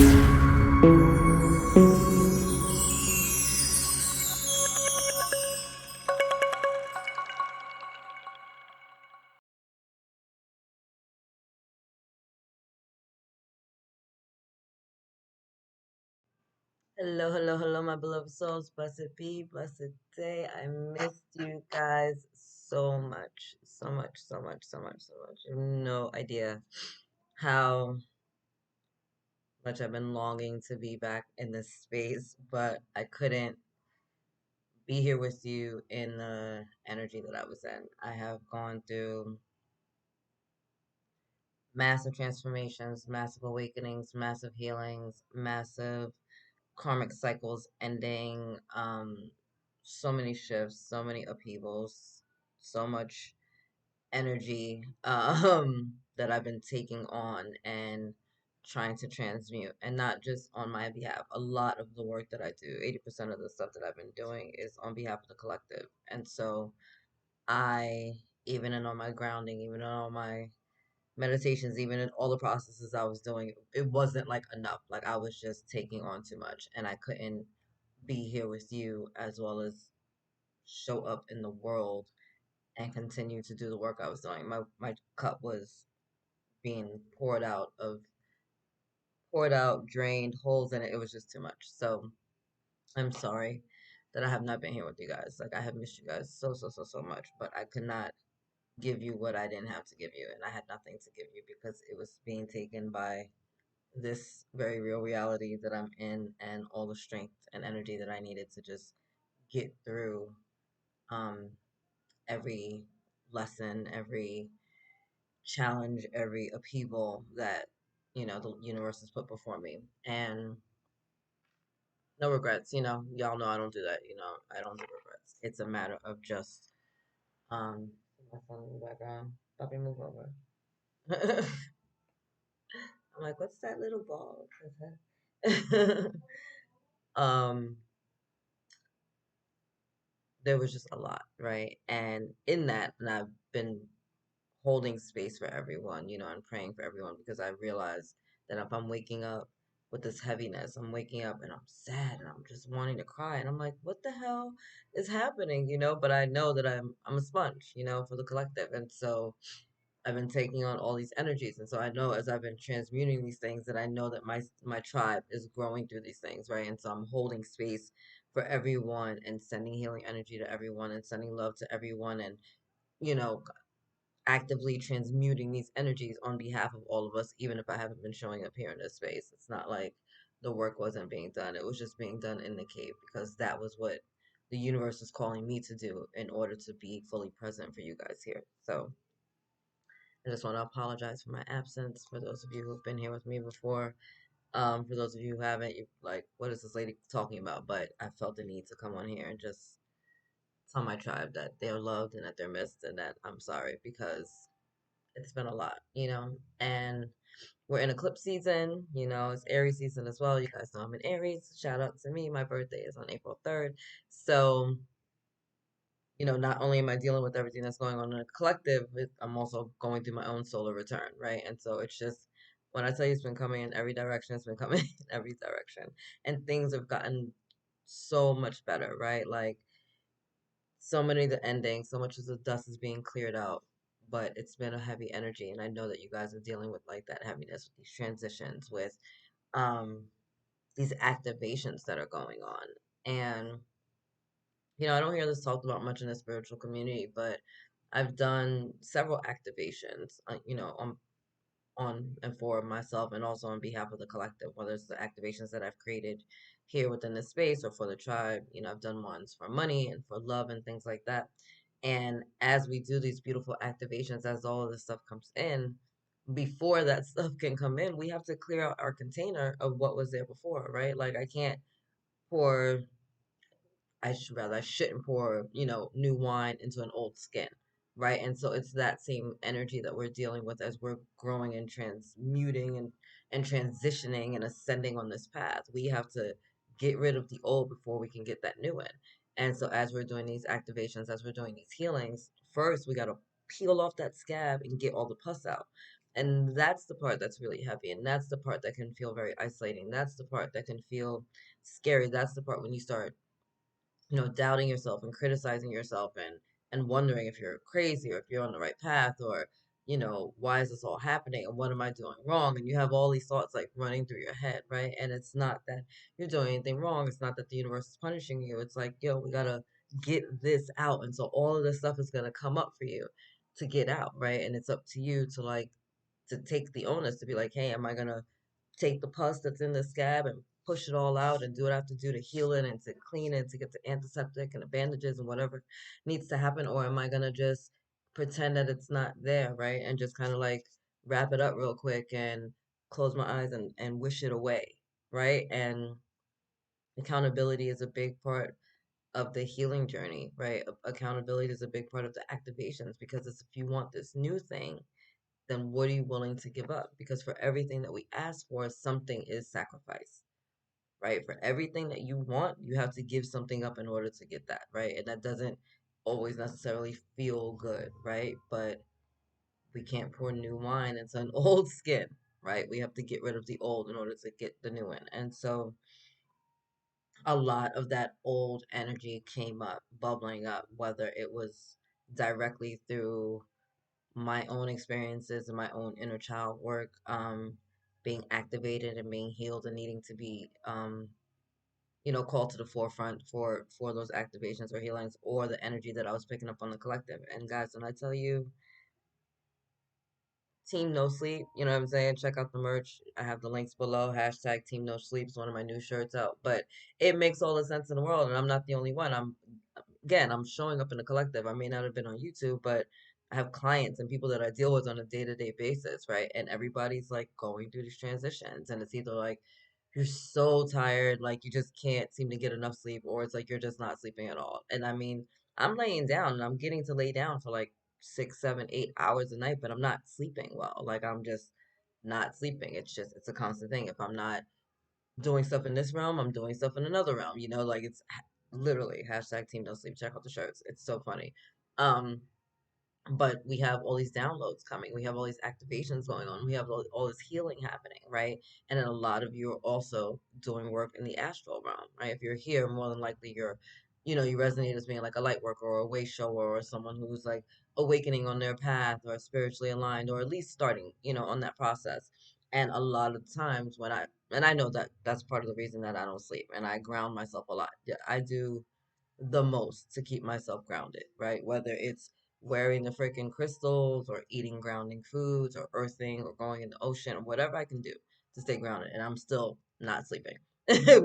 Hello, hello, hello, my beloved souls. Blessed be, blessed day. I missed you guys so much, so much, so much, so much, so much. You have no idea how much I've been longing to be back in this space, but I couldn't be here with you in the energy that I was in. I have gone through massive transformations, massive awakenings, massive healings, massive karmic cycles ending, so many shifts, so many upheavals, so much energy that I've been taking on and trying to transmute, and not just on my behalf. A lot of the work that I do, 80% of the stuff that I've been doing is on behalf of the collective. And so I, even in all my grounding, even in all my meditations, even in all the processes I was doing, it wasn't like enough. Like I was just taking on too much, and I couldn't be here with you as well as show up in the world and continue to do the work I was doing. My cup was being poured out, drained, holes in it. It was just too much. So I'm sorry that I have not been here with you guys. Like I have missed you guys so so so so much, but I could not give you what I didn't have to give you, and I had nothing to give you because it was being taken by this very real reality that I'm in, and all the strength and energy that I needed to just get through um, every lesson, every challenge, every upheaval that the universe has put before me. And no regrets. Y'all know I don't do that. I don't do regrets. It's a matter of just my phone in the background. Puppy, move over. I'm like, what's that little ball? um, there was just a lot, right? And in that, and I've been holding space for everyone, and praying for everyone, because I realize that if I'm waking up with this heaviness, I'm waking up and I'm sad and I'm just wanting to cry, and I'm like, what the hell is happening, But I know that I'm a sponge, for the collective, and so I've been taking on all these energies, and so I know as I've been transmuting these things that I know that my tribe is growing through these things, right? And so I'm holding space for everyone and sending healing energy to everyone and sending love to everyone, and you know actively transmuting these energies on behalf of all of us, even if I haven't been showing up here in this space. It's not like the work wasn't being done. It was just being done in the cave because that was what the universe is calling me to do in order to be fully present for you guys here. So I just want to apologize for my absence. For those of you who've been here with me before, for those of you who haven't, you're like, what is this lady talking about? But I felt the need to come on here and just tell my tribe that they're loved and that they're missed, and that I'm sorry because it's been a lot, and we're in eclipse season, it's Aries season as well. You guys know I'm in Aries. Shout out to me. My birthday is on April 3rd. So, not only am I dealing with everything that's going on in the collective, I'm also going through my own solar return, right? And so it's just, when I tell you it's been coming in every direction, it's been coming in every direction. And things have gotten so much better, right? Like, so many of the endings, so much of the dust is being cleared out, but it's been a heavy energy, and I know that you guys are dealing with like that heaviness with these transitions, with um these activations that are going on. And I don't hear this talked about much in the spiritual community, but I've done several activations, on and for myself, and also on behalf of the collective, whether it's the activations that I've created here within the space or for the tribe. I've done ones for money and for love and things like that. And as we do these beautiful activations, as all of this stuff comes in, before that stuff can come in, we have to clear out our container of what was there before, right? Like I can't pour I shouldn't pour, new wine into an old skin, right? And so it's that same energy that we're dealing with as we're growing and transmuting and transitioning and ascending on this path. We have to get rid of the old before we can get that new in. And so as we're doing these activations, as we're doing these healings, first we got to peel off that scab and get all the pus out. And that's the part that's really heavy. And that's the part that can feel very isolating. That's the part that can feel scary. That's the part when you start, doubting yourself and criticizing yourself and wondering if you're crazy or if you're on the right path or, why is this all happening and what am I doing wrong? And you have all these thoughts like running through your head, right? And it's not that you're doing anything wrong. It's not that the universe is punishing you. It's like, yo, we gotta get this out. And so all of this stuff is gonna come up for you to get out, right? And it's up to you to like to take the onus to be like, hey, am I gonna take the pus that's in the scab and push it all out and do what I have to do to heal it and to clean it, to get the antiseptic and the bandages and whatever needs to happen? Or am I gonna just pretend that it's not there, right? And just kind of like wrap it up real quick and close my eyes and wish it away, right? And accountability is a big part of the healing journey, right? Accountability is a big part of the activations because it's if you want this new thing, then what are you willing to give up? Because for everything that we ask for, something is sacrifice, right? For everything that you want, you have to give something up in order to get that, right? And that doesn't always necessarily feel good, right? But we can't pour new wine into an old skin, right? We have to get rid of the old in order to get the new one. And so a lot of that old energy came up, bubbling up, whether it was directly through my own experiences and my own inner child work, being activated and being healed and needing to be, called to the forefront for those activations or healings, or the energy that I was picking up on the collective. And guys, when I tell you, Team No Sleep, you know what I'm saying? Check out the merch. I have the links below. Hashtag Team No Sleep is one of my new shirts out. But it makes all the sense in the world, and I'm not the only one. I'm showing up in the collective. I may not have been on YouTube, but I have clients and people that I deal with on a day-to-day basis, right? And everybody's like going through these transitions, and it's either like you're so tired, like you just can't seem to get enough sleep, or it's like you're just not sleeping at all. And I mean, I'm laying down and I'm getting to lay down for like 6, 7, 8 hours a night, but I'm not sleeping well. Like I'm just not sleeping. It's a constant thing. If I'm not doing stuff in this realm, I'm doing stuff in another realm. Like it's literally hashtag Team Don't Sleep. Check out the shirts. It's so funny. Um, but we have all these downloads coming. We have all these activations going on. We have all this healing happening, right? And then a lot of you are also doing work in the astral realm, right? If you're here, more than likely you resonate as being like a light worker or a way shower or someone who's like awakening on their path or spiritually aligned or at least starting, on that process. And a lot of times and I know that that's part of the reason that I don't sleep and I ground myself a lot. Yeah, I do the most to keep myself grounded, right? Whether it's wearing the freaking crystals or eating grounding foods or earthing or going in the ocean or whatever I can do to stay grounded. And I'm still not sleeping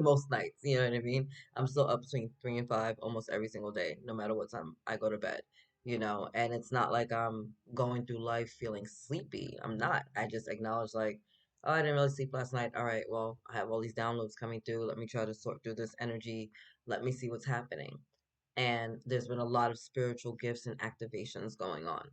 most nights. You know what I mean? I'm still up between 3 and 5 almost every single day, no matter what time I go to bed. And it's not like I'm going through life feeling sleepy. I'm not. I just acknowledge, like, oh, I didn't really sleep last night. All right, well, I have all these downloads coming through. Let me try to sort through this energy. Let me see what's happening. And there's been a lot of spiritual gifts and activations going on.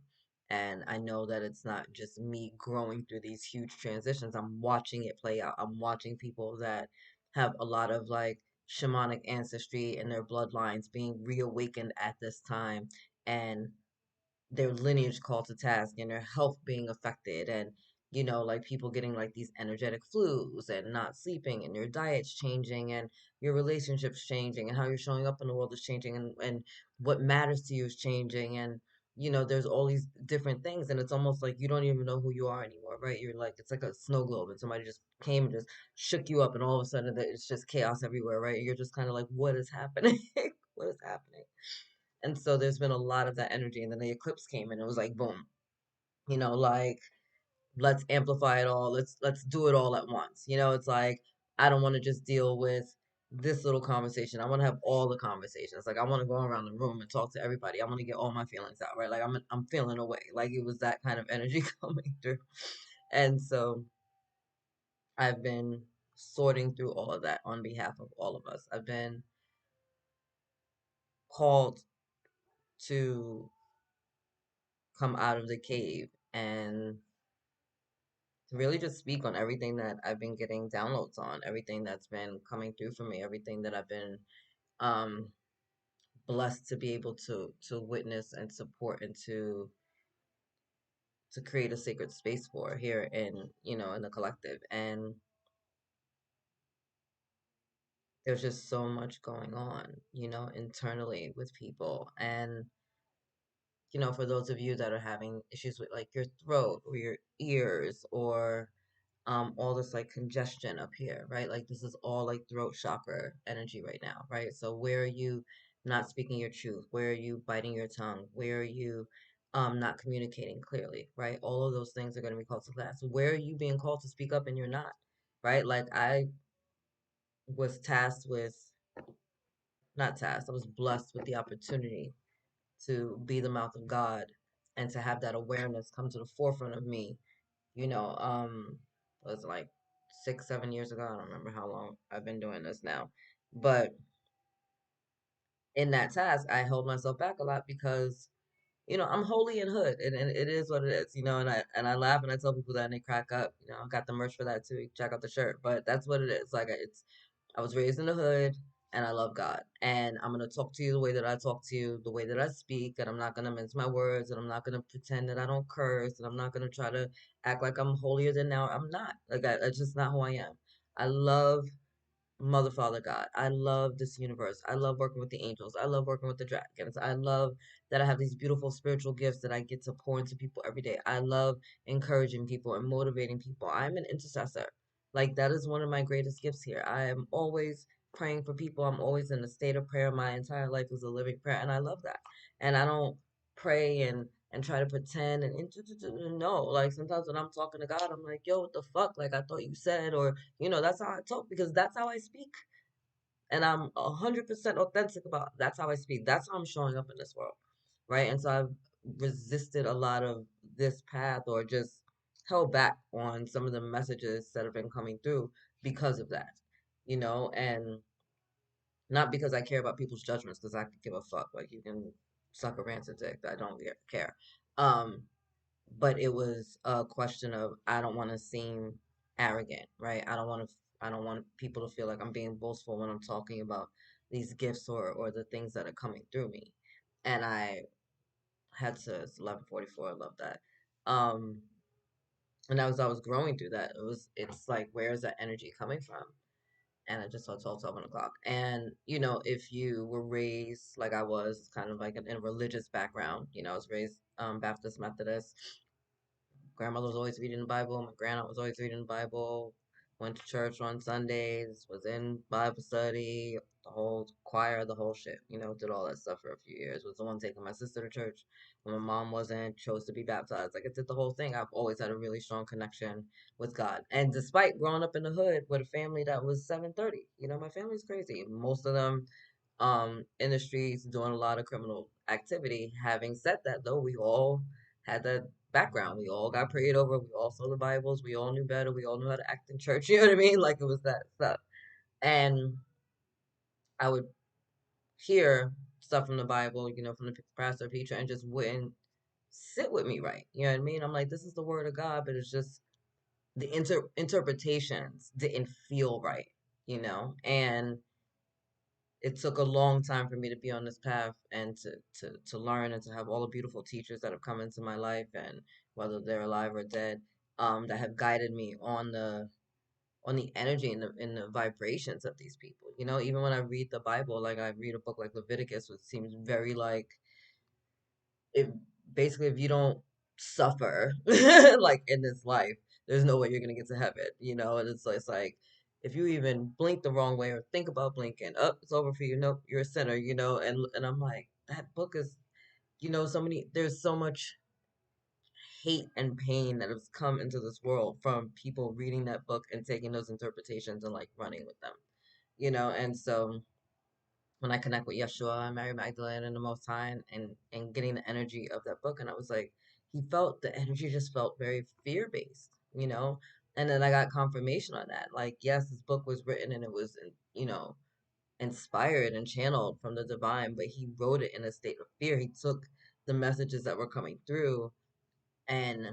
And I know that it's not just me growing through these huge transitions. I'm watching it play out. I'm watching people that have a lot of like shamanic ancestry in their bloodlines being reawakened at this time. And their lineage called to task and their health being affected and like people getting like these energetic flus and not sleeping and your diet's changing and your relationships changing and how you're showing up in the world is changing and what matters to you is changing and there's all these different things and it's almost like you don't even know who you are anymore, right? You're like it's like a snow globe and somebody just came and just shook you up and all of a sudden it's just chaos everywhere, right? You're just kind of like what is happening? What is happening? And so there's been a lot of that energy. And then the eclipse came and it was like, boom, like let's amplify it all. Let's do it all at once. It's like I don't want to just deal with this little conversation. I want to have all the conversations. Like I want to go around the room and talk to everybody. I want to get all my feelings out, right? Like I'm feeling away. Like it was that kind of energy coming through. And so I've been sorting through all of that on behalf of all of us. I've been called to come out of the cave and to really just speak on everything that I've been getting downloads on, everything that's been coming through for me, everything that I've been um blessed to be able to witness and support and to to create a sacred space for here in, in the collective. And there's just so much going on, internally with people. And, for those of you that are having issues with like your throat or your ears or all this like congestion up here, right? Like this is all like throat chakra energy right now, right? So where are you not speaking your truth? Where are you biting your tongue? Where are you not communicating clearly, right? All of those things are going to be called to class. Where are you being called to speak up and you're not, right? Like I was tasked with, not tasked, I was blessed with the opportunity to be the mouth of God and to have that awareness come to the forefront of me, you know, um, it was like 6, 7 years ago. I don't remember how long I've been doing this now. But in that task, I held myself back a lot because I'm holy in hood, and it is what it is, and I laugh and I tell people that and they crack up. I got the merch for that too. You can check out the shirt, but that's what it is. Like I was raised in the hood, and I love God, and I'm gonna talk to you the way that I talk to you, the way that I speak, and I'm not gonna mince my words, and I'm not gonna pretend that I don't curse, and I'm not gonna try to act like I'm holier than now. I'm not. Like that's just not who I am. I love Mother, Father, God. I love this universe. I love working with the angels. I love working with the dragons. I love that I have these beautiful spiritual gifts that I get to pour into people every day. I love encouraging people and motivating people. I'm an intercessor. Like, that is one of my greatest gifts here. I am always praying for people. I'm always in a state of prayer. My entire life is a living prayer, and I love that. And I don't pray and try to pretend and no, like sometimes when I'm talking to God, I'm like, yo, what the fuck? Like I thought you said, or that's how I talk because that's how I speak. And I'm 100% authentic about that's how I speak. That's how I'm showing up in this world. Right. And so I've resisted a lot of this path or just held back on some of the messages that have been coming through because of that, and not because I care about people's judgments, because I could give a fuck. Like you can suck a rancid dick. I don't care. Um, but it was a question of I don't want to seem arrogant, right? I don't want people to feel like I'm being boastful when I'm talking about these gifts or the things that are coming through me. And I had to it's 11:44, I love that. Um and as I was growing through that, it's like where is that energy coming from? And I just saw 12 o'clock. And if you were raised like I was, kind of like in a religious background, I was raised Baptist Methodist. Grandmother was always reading the Bible. My grandma was always reading the Bible. Went to church on Sundays. Was in Bible study. The whole choir, the whole shit. Did all that stuff for a few years. Was the one taking my sister to church when my mom wasn't. Chose to be baptized. Like I did the whole thing. I've always had a really strong connection with God. And despite growing up in the hood with a family that was 730, my family's crazy. Most of them in the streets doing a lot of criminal activity. Having said that, though, we all had that background. We all got prayed over. We all saw the Bibles. We all knew better. We all knew how to act in church. You know what I mean? Like it was that stuff. And I would hear stuff from the Bible, from the pastor, preacher, and just wouldn't sit with me right. You know what I mean? I'm like, this is the word of God, but it's just the interpretations didn't feel right, and it took a long time for me to be on this path and to learn and to have all the beautiful teachers that have come into my life, and whether they're alive or dead, that have guided me on the energy and the vibrations of these people. Even when I read the Bible, like I read a book like Leviticus, which seems very like it basically if you don't suffer like in this life, there's no way you're gonna get to heaven, and it's like if you even blink the wrong way or think about blinking, up, it's over for you. Nope, you're a sinner, and I'm like, that book is, there's so much hate and pain that has come into this world from people reading that book and taking those interpretations and like running with them, and so when I connect with Yeshua and Mary Magdalene and the Most High and getting the energy of that book. And I was like, the energy just felt very fear based, And then I got confirmation on that. Like, yes, this book was written and it was, inspired and channeled from the divine, but he wrote it in a state of fear. He took the messages that were coming through and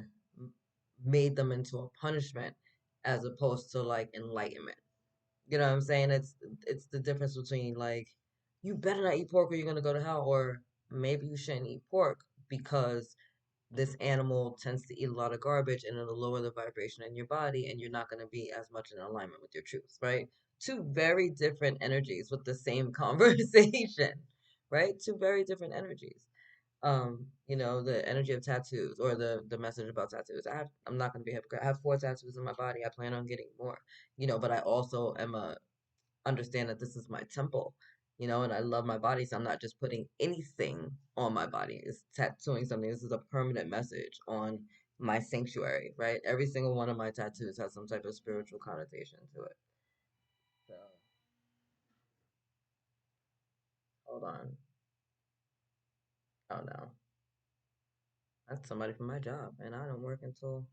made them into a punishment as opposed to like enlightenment. You know what I'm saying? It's the difference between like you better not eat pork or you're gonna go to hell, or maybe you shouldn't eat pork because this animal tends to eat a lot of garbage and it'll lower the vibration in your body and you're not going to be as much in alignment with your truth, right? Two very different energies with the same conversation, right? Two very different energies. The energy of tattoos or the message about tattoos. I'm not going to be a hypocrite. I have 4 tattoos in my body. I plan on getting more, but I also am a understand that this is my temple, and I love my body, so I'm not just putting anything on my body. It's tattooing something. This is a permanent message on my sanctuary, right? Every single one of my tattoos has some type of spiritual connotation to it. So, hold on. Oh no, that's somebody from my job, and I don't work until.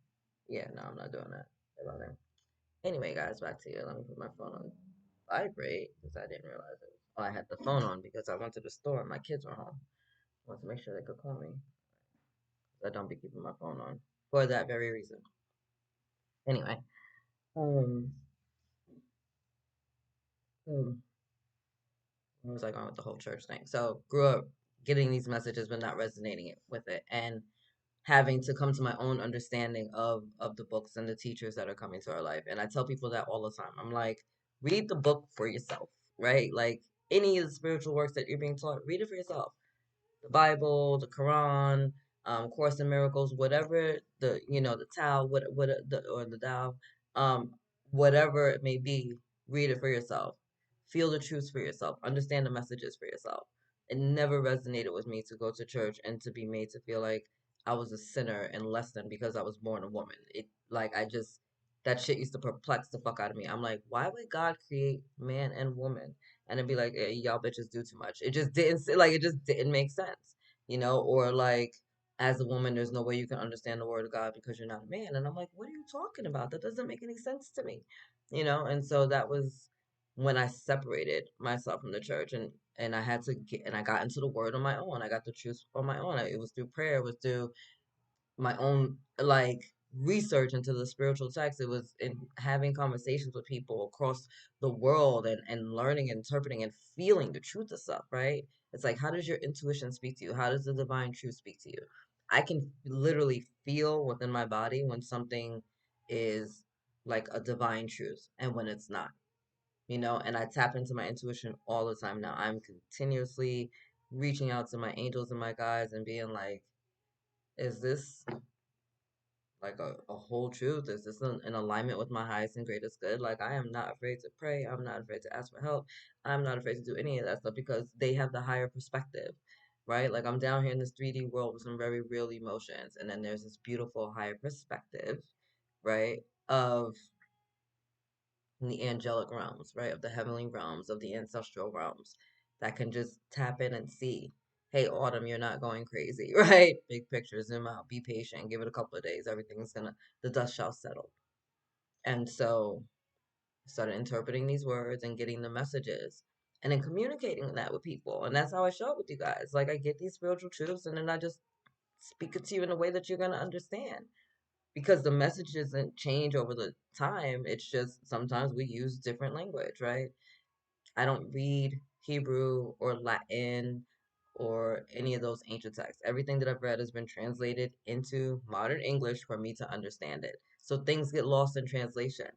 Yeah, no, I'm not doing that. About that. Anyway, guys, back to you. Let me put my phone on vibrate because I didn't realize it. Oh, I had the phone on because I went to the store and my kids were home. I wanted to make sure they could call me. I don't be keeping my phone on for that very reason. Anyway, um, um, where was I going with the whole church thing? So, grew up getting these messages but not resonating with it, and having to come to my own understanding of the books and the teachers that are coming to our life. And I tell people that all the time. I'm like, read the book for yourself, right? Like any of the spiritual works that you're being taught, read it for yourself. The Bible, the Quran, Course in Miracles, whatever the Tao, or the Tao, um, whatever it may be, read it for yourself. Feel the truths for yourself. Understand the messages for yourself. It never resonated with me to go to church and to be made to feel like I was a sinner and less than because I was born a woman. That shit used to perplex the fuck out of me. I'm like, why would God create man and woman? And it'd be like, y'all bitches do too much. It just didn't make sense, or like, as a woman, there's no way you can understand the word of God because you're not a man. And I'm like, what are you talking about? That doesn't make any sense to me, and so that was when I separated myself from the church, and I had to get, and I got into the word on my own. I got the truth on my own. It was through prayer. It was through my own like research into the spiritual text. It was in having conversations with people across the world, and learning and interpreting and feeling the truth of stuff, right? It's like, how does your intuition speak to you? How does the divine truth speak to you? I can literally feel within my body when something is like a divine truth and when it's not, and I tap into my intuition all the time now. I'm continuously reaching out to my angels and my guides and being like, is this like a whole truth? Is this in alignment with my highest and greatest good? Like, I am not afraid to pray. I'm not afraid to ask for help. I'm not afraid to do any of that stuff because they have the higher perspective, right? Like, I'm down here in this 3D world with some very real emotions, and then there's this beautiful higher perspective, right? Of the angelic realms, right? Of the heavenly realms, of the ancestral realms that can just tap in and see, hey, Autumn, you're not going crazy, right? Big picture, zoom out, be patient, give it a couple of days. The dust shall settle. And so I started interpreting these words and getting the messages and then communicating that with people. And that's how I show up with you guys. Like, I get these spiritual truths and then I just speak it to you in a way that you're going to understand, because the message doesn't change over the time. It's just sometimes we use different language, right? I don't read Hebrew or Latin or any of those ancient texts. Everything that I've read has been translated into modern English for me to understand it. So things get lost in translation,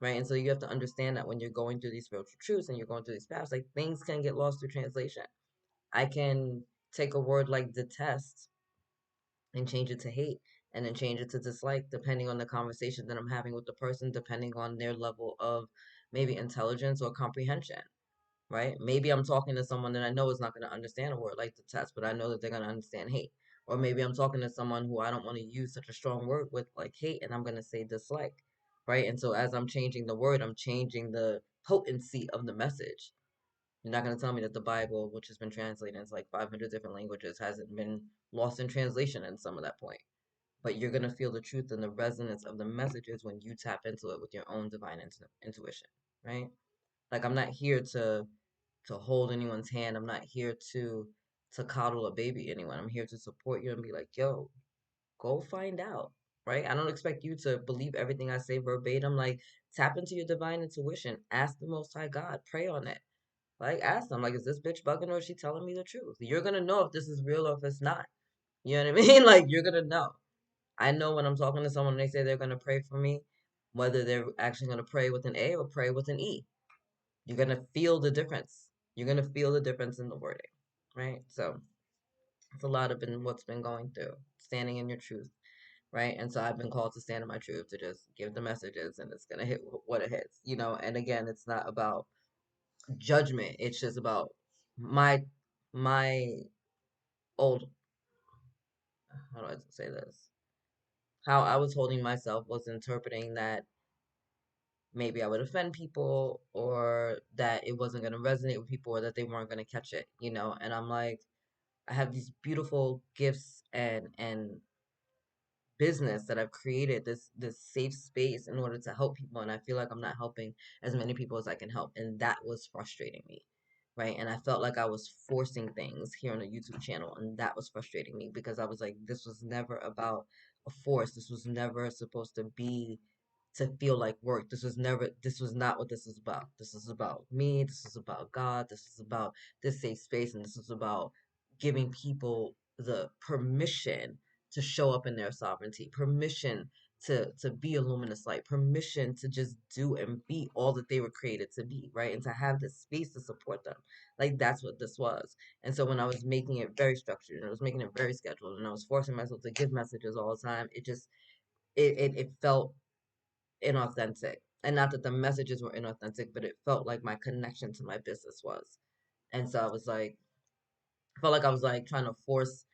right? And so you have to understand that when you're going through these spiritual truths and you're going through these paths, like, things can get lost through translation. I can take a word like detest and change it to hate, and then change it to dislike, depending on the conversation that I'm having with the person, depending on their level of maybe intelligence or comprehension, right? Maybe I'm talking to someone that I know is not going to understand a word like detest, but I know that they're going to understand hate. Or maybe I'm talking to someone who I don't want to use such a strong word with, like hate, and I'm going to say dislike, right? And so as I'm changing the word, I'm changing the potency of the message. You're not going to tell me that the Bible, which has been translated into like 500 different languages, hasn't been lost in translation in some of that point. But you're going to feel the truth and the resonance of the messages when you tap into it with your own divine intuition, right? Like, I'm not here to hold anyone's hand. I'm not here to coddle a baby anyone. I'm here to support you and be like, yo, go find out, right? I don't expect you to believe everything I say verbatim. Like, tap into your divine intuition. Ask the Most High God. Pray on it. Like, ask them, like, is this bitch bugging or is she telling me the truth? You're gonna know if this is real or if it's not. You know what I mean? Like, you're gonna know. I know when I'm talking to someone and they say they're gonna pray for me, whether they're actually gonna pray with an A or pray with an E. You're gonna feel the difference. You're gonna feel the difference in the wording, right? So it's a lot of what's been going through, standing in your truth, right? And so I've been called to stand in my truth, to just give the messages, and it's gonna hit what it hits, you know. And again, it's not about judgment. It's just about my old, how do I say this? How I was holding myself was interpreting that maybe I would offend people, or that it wasn't going to resonate with people, or that they weren't going to catch it, you know? And I'm like, I have these beautiful gifts and business that I've created, this safe space in order to help people, and I feel like I'm not helping as many people as I can help, and that was frustrating me, right? And I felt like I was forcing things here on the YouTube channel, and that was frustrating me, because I was like, this was never about a force. This was never supposed to be to feel like work. This was not what this is about. This is about me. This is about God. This is about this safe space. And this is about giving people the permission to show up in their sovereignty, permission to be a luminous light, permission to just do and be all that they were created to be, right? And to have this space to support them. Like, that's what this was. And so when I was making it very structured, and I was making it very scheduled, and I was forcing myself to give messages all the time, it just it felt inauthentic. And not that the messages were inauthentic, but it felt like my connection to my business was. And so I felt like I was like trying to force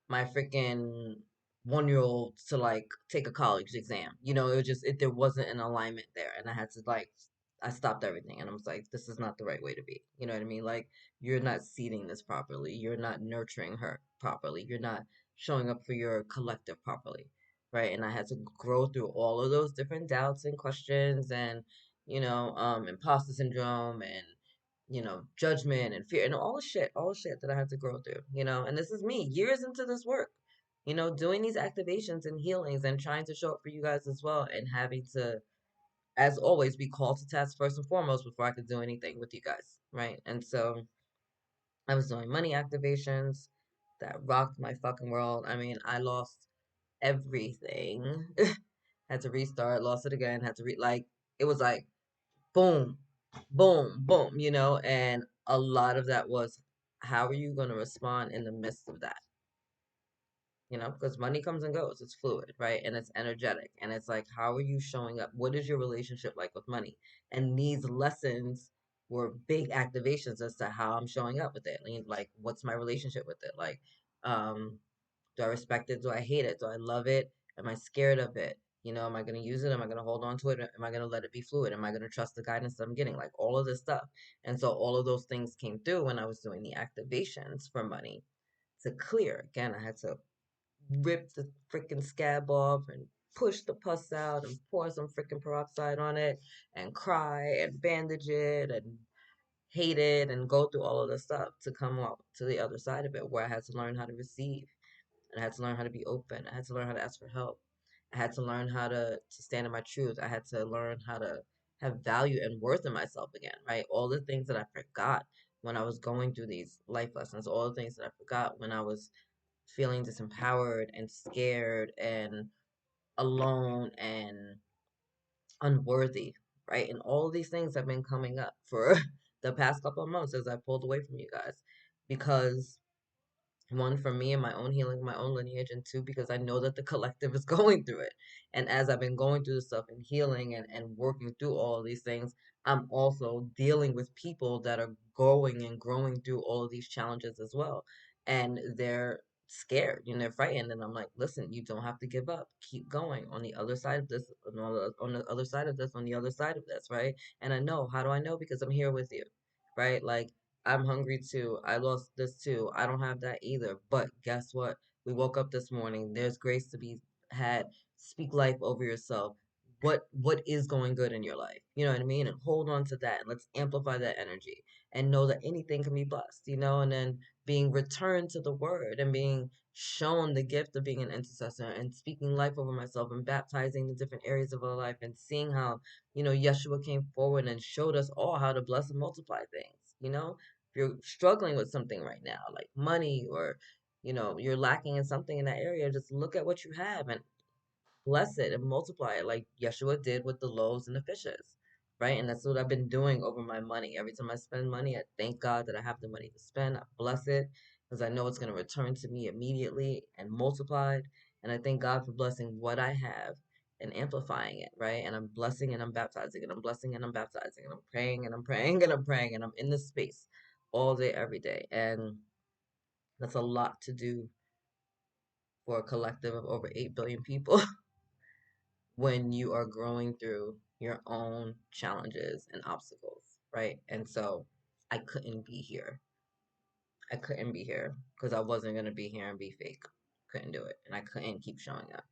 my freaking 1 year old to like take a college exam. You know, it was just there wasn't an alignment there, and I had to like I stopped everything, and I was like, this is not the right way to be. You know what I mean? Like, you're not seeding this properly. You're not nurturing her properly. You're not showing up for your collective properly, right? And I had to grow through all of those different doubts and questions, and imposter syndrome, and judgment and fear, and all the shit that I had to grow through, and this is me years into this work, doing these activations and healings and trying to show up for you guys as well, and having to, as always, be called to task first and foremost before I could do anything with you guys, right? And so I was doing money activations that rocked my fucking world. I mean, I lost everything. Had to restart, lost it again, had to like, it was like boom, boom, boom, and a lot of that was, how are you going to respond in the midst of that? Because money comes and goes, it's fluid, right? And it's energetic. And it's like, how are you showing up? What is your relationship like with money? And these lessons were big activations as to how I'm showing up with it. Like, what's my relationship with it? Like, um, do I respect it? Do I hate it? Do I love it? Am I scared of it? Am I going to use it? Am I going to hold on to it? Am I going to let it be fluid? Am I going to trust the guidance that I'm getting? Like, all of this stuff. And so all of those things came through when I was doing the activations for money to clear. Again, I had to rip the freaking scab off and push the pus out and pour some freaking peroxide on it and cry and bandage it and hate it and go through all of this stuff to come up to the other side of it, where I had to learn how to receive, and I had to learn how to be open. I had to learn how to ask for help. I had to learn how to stand in my truth. I had to learn how to have value and worth in myself again, right? All the things that I forgot when I was going through these life lessons, all the things that I forgot when I was feeling disempowered and scared and alone and unworthy, right? And all of these things have been coming up for the past couple of months as I pulled away from you guys, because one, for me and my own healing, my own lineage, and two, because I know that the collective is going through it. And as I've been going through this stuff and healing and working through all of these things, I'm also dealing with people that are going and growing through all of these challenges as well. And they're scared, they're frightened. And I'm like, listen, you don't have to give up. Keep going on the other side of this, on the other side of this, on the other side of this, right? And I know, how do I know? Because I'm here with you, right? Like, I'm hungry too. I lost this too. I don't have that either. But guess what? We woke up this morning. There's grace to be had. Speak life over yourself. What is going good in your life? You know what I mean? And hold on to that. And let's amplify that energy and know that anything can be blessed, and then being returned to the word and being shown the gift of being an intercessor and speaking life over myself and baptizing the different areas of our life and seeing how, Yeshua came forward and showed us all how to bless and multiply things, if you're struggling with something right now, like money or you're lacking in something in that area, just look at what you have and bless it and multiply it like Yeshua did with the loaves and the fishes, right? And that's what I've been doing over my money. Every time I spend money, I thank God that I have the money to spend. I bless it because I know it's going to return to me immediately and multiplied. And I thank God for blessing what I have and amplifying it, right? And I'm blessing and I'm baptizing and I'm blessing and I'm baptizing and I'm praying and I'm praying and I'm praying and I'm in this space all day, every day. And that's a lot to do for a collective of over 8 billion people when you are growing through your own challenges and obstacles, right? And so I couldn't be here. I couldn't be here because I wasn't going to be here and be fake. Couldn't do it. And I couldn't keep showing up.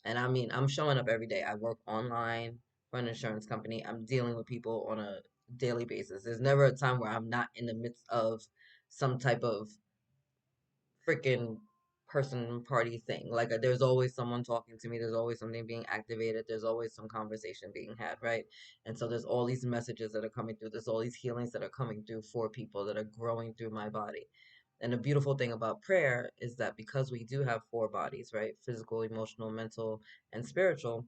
And I mean, I'm showing up every day. I work online for an insurance company. I'm dealing with people on a daily basis. There's never a time where I'm not in the midst of some type of freaking person party thing. Like there's always someone talking to me. There's always something being activated. There's always some conversation being had, right? And so there's all these messages that are coming through. There's all these healings that are coming through for people that are growing through my body. And the beautiful thing about prayer is that because we do have four bodies, right? Physical, emotional, mental, and spiritual,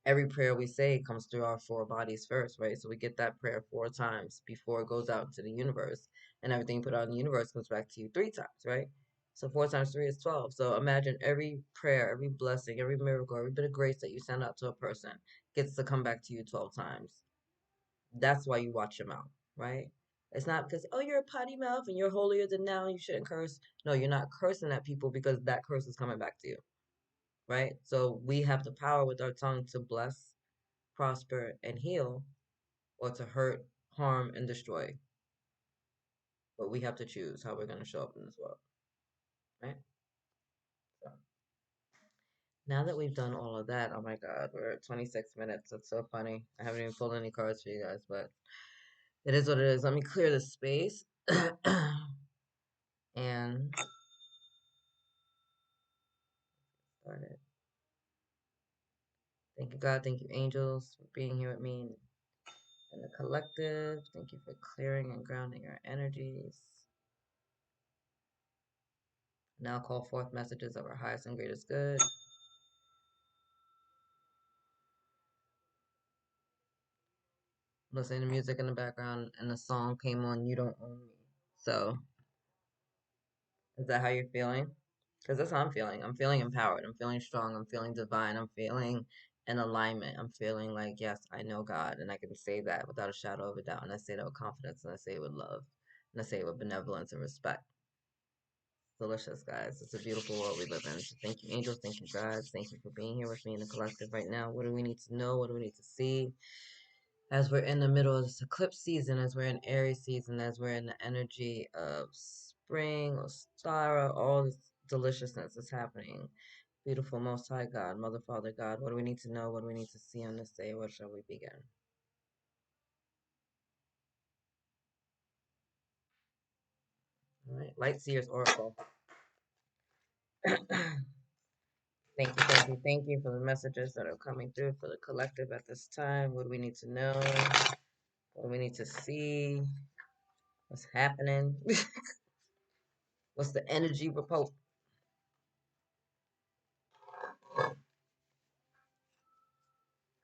every prayer we say comes through our four bodies first, right? So we get that prayer 4 times before it goes out into the universe, and everything put out in the universe comes back to you 3 times, right? So 4 times 3 is 12. So imagine every prayer, every blessing, every miracle, every bit of grace that you send out to a person gets to come back to you 12 times. That's why you watch your mouth, right? It's not because, oh, you're a potty mouth and you're holier than now and you shouldn't curse. No, you're not cursing at people because that curse is coming back to you, right? So we have the power with our tongue to bless, prosper, and heal, or to hurt, harm, and destroy. But we have to choose how we're going to show up in this world, right? So now that we've done all of that, oh my God, we're at 26 minutes. That's so funny. I haven't even pulled any cards for you guys, but it is what it is. Let me clear the space. And start it. Thank you, God. Thank you, angels, for being here with me in the collective. Thank you for clearing and grounding our energies. Now call forth messages of our highest and greatest good. Listening to music in the background and the song came on, You Don't Own Me. So, is that how you're feeling? Because that's how I'm feeling. I'm feeling empowered. I'm feeling strong. I'm feeling divine. I'm feeling in alignment. I'm feeling like, yes, I know God, and I can say that without a shadow of a doubt. And I say that with confidence, and I say it with love, and I say it with benevolence and respect. Delicious, guys. It's a beautiful world we live in. So thank you, angels. Thank you, guys. Thank you for being here with me in the collective right now. What do we need to know? What do we need to see? As we're in the middle of this eclipse season, as we're in Aries season, as we're in the energy of spring, Ostara, all this deliciousness is happening. Beautiful Most High God, Mother, Father, God, what do we need to know? What do we need to see on this day? Where shall we begin? All right, Light Seers Oracle. Thank you, thank you, thank you for the messages that are coming through for the collective at this time. What do we need to know? What do we need to see? What's happening? What's the energy report?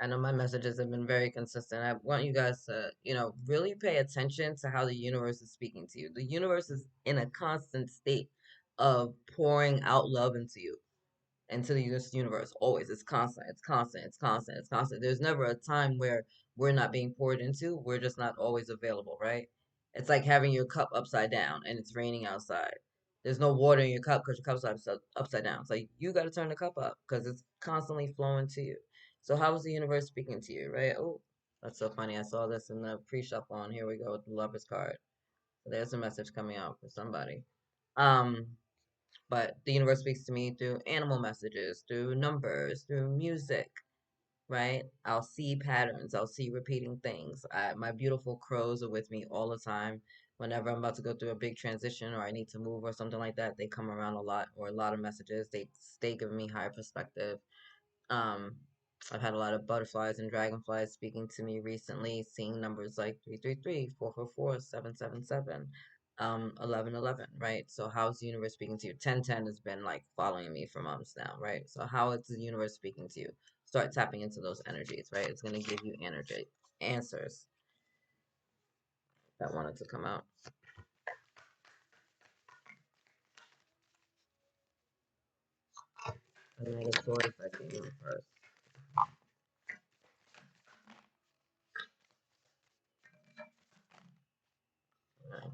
I know my messages have been very consistent. I want you guys to, really pay attention to how the universe is speaking to you. The universe is in a constant state of pouring out love into you, into the universe. Always. It's constant. It's constant. It's constant. It's constant. There's never a time where we're not being poured into. We're just not always available, right? It's like having your cup upside down and it's raining outside. There's no water in your cup because your cup's upside down. So you got to turn the cup up because it's constantly flowing to you. So how is the universe speaking to you, right? Oh, that's so funny. I saw this in the pre-shuffle on. Here we go with the Lover's card. So there's a message coming out for somebody. Um, but the universe speaks to me through animal messages, through numbers, through music, right? I'll see patterns. I'll see repeating things. My beautiful crows are with me all the time. Whenever I'm about to go through a big transition or I need to move or something like that, they come around a lot or a lot of messages. They stay giving me higher perspective. Um, I've had a lot of butterflies and dragonflies speaking to me recently, seeing numbers like 333, 444, 777. 1111, right? So how's the universe speaking to you? 1010 has been like following me for months now, right? So how is the universe speaking to you? Start tapping into those energies, right? It's going to give you energy answers that wanted to come out. And I get toys I can use first. Right.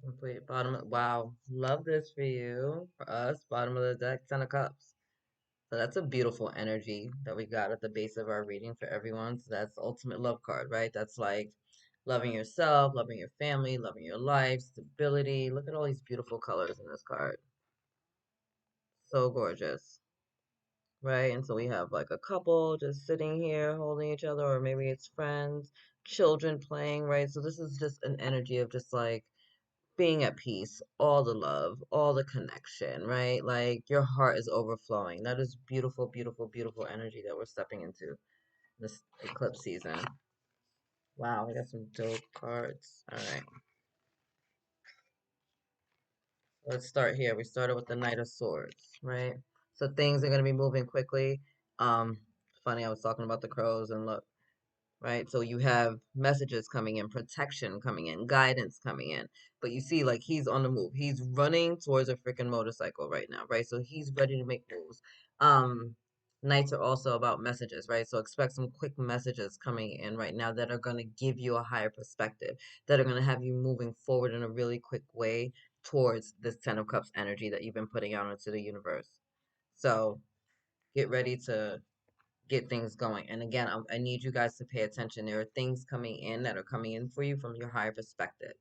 Complete bottom of, wow, love this for you. For us, bottom of the deck, 10 of Cups. So that's a beautiful energy that we got at the base of our reading for everyone. So that's the ultimate love card, right? That's like loving yourself, loving your family, loving your life, stability. Look at all these beautiful colors in this card. So gorgeous, right? And so we have like a couple just sitting here holding each other, or maybe it's friends, children playing, right? So this is just an energy of just like being at peace, all the love, all the connection, right? Like your heart is overflowing. That is beautiful, beautiful, beautiful energy that we're stepping into this eclipse season. Wow, we got some dope cards. All right, let's start here. We started with the Knight of Swords, right? So things are going to be moving quickly. Um, Funny, I was talking about the crows, and look, right? So you have messages coming in, protection coming in, guidance coming in. But you see, like, he's on the move. He's running towards a freaking motorcycle right now, right? So he's ready to make moves. Um, Nights are also about messages, right? So expect some quick messages coming in right now that are going to give you a higher perspective, that are going to have you moving forward in a really quick way towards this 10 of Cups energy that you've been putting out into the universe. So get ready to get things going. And again, I need you guys to pay attention. There are things coming in that are coming in for you from your higher perspective,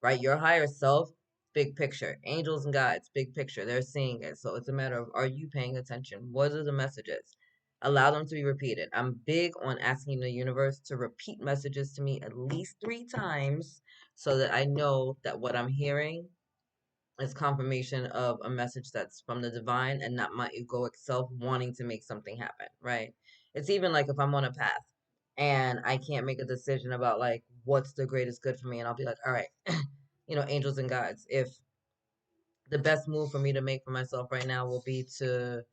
right? Your higher self, big picture. Angels and guides, big picture. They're seeing it. So it's a matter of, are you paying attention? What are the messages? Allow them to be repeated. I'm big on asking the universe to repeat messages to me at least 3 times so that I know that what I'm hearing is confirmation of a message that's from the divine and not my egoic self wanting to make something happen, right? It's even like if I'm on a path and I can't make a decision about like what's the greatest good for me, and I'll be like, all right, angels and guides, if the best move for me to make for myself right now will be to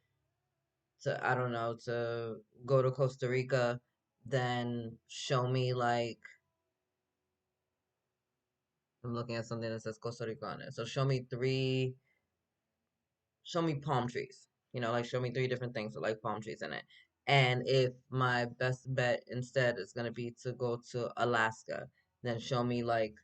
I don't know, to go to Costa Rica, then show me like I'm looking at something that says Costa Rica on it. So show me palm trees. Like show me 3 different things with like palm trees in it. And if my best bet instead is gonna be to go to Alaska, then show me like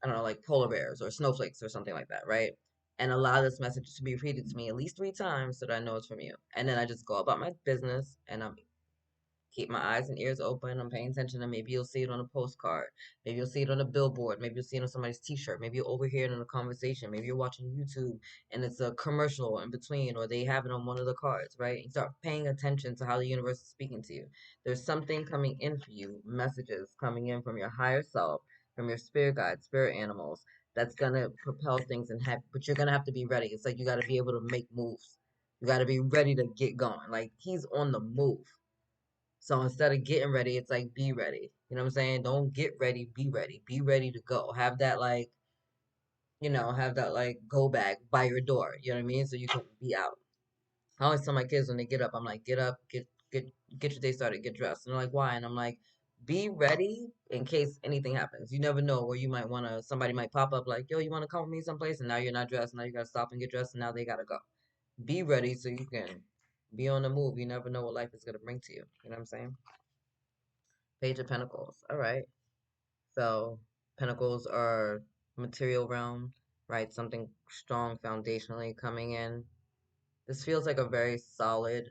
I don't know, like polar bears or snowflakes or something like that, right? And allow this message to be repeated to me at least 3 times so that I know it's from you. And then I just go about my business and I'm keep my eyes and ears open. I'm paying attention, and maybe you'll see it on a postcard. Maybe you'll see it on a billboard. Maybe you'll see it on somebody's t-shirt. Maybe you'll overhear it in a conversation. Maybe you're watching YouTube and it's a commercial in between, or they have it on one of the cards, right? You start paying attention to how the universe is speaking to you. There's something coming in for you, messages coming in from your higher self, from your spirit guides, spirit animals, that's gonna propel things and have, but you're gonna have to be ready. It's like you gotta be able to make moves. You gotta be ready to get going. Like he's on the move. So instead of getting ready, it's like be ready. You know what I'm saying? Don't get ready, be ready. Be ready to go. Have that like go bag by your door. You know what I mean? So you can be out. I always tell my kids when they get up, I'm like, get up, get your day started, get dressed. And they're like, why? And I'm like, be ready in case anything happens. You never know where you might wanna somebody might pop up like, yo, you wanna come with me someplace, and now you're not dressed, now you gotta stop and get dressed, and now they gotta go. Be ready so you can be on the move. You never know what life is gonna bring to you. You know what I'm saying? Page of Pentacles. All right. So Pentacles are material realm, right? Something strong foundationally coming in. This feels like a very solid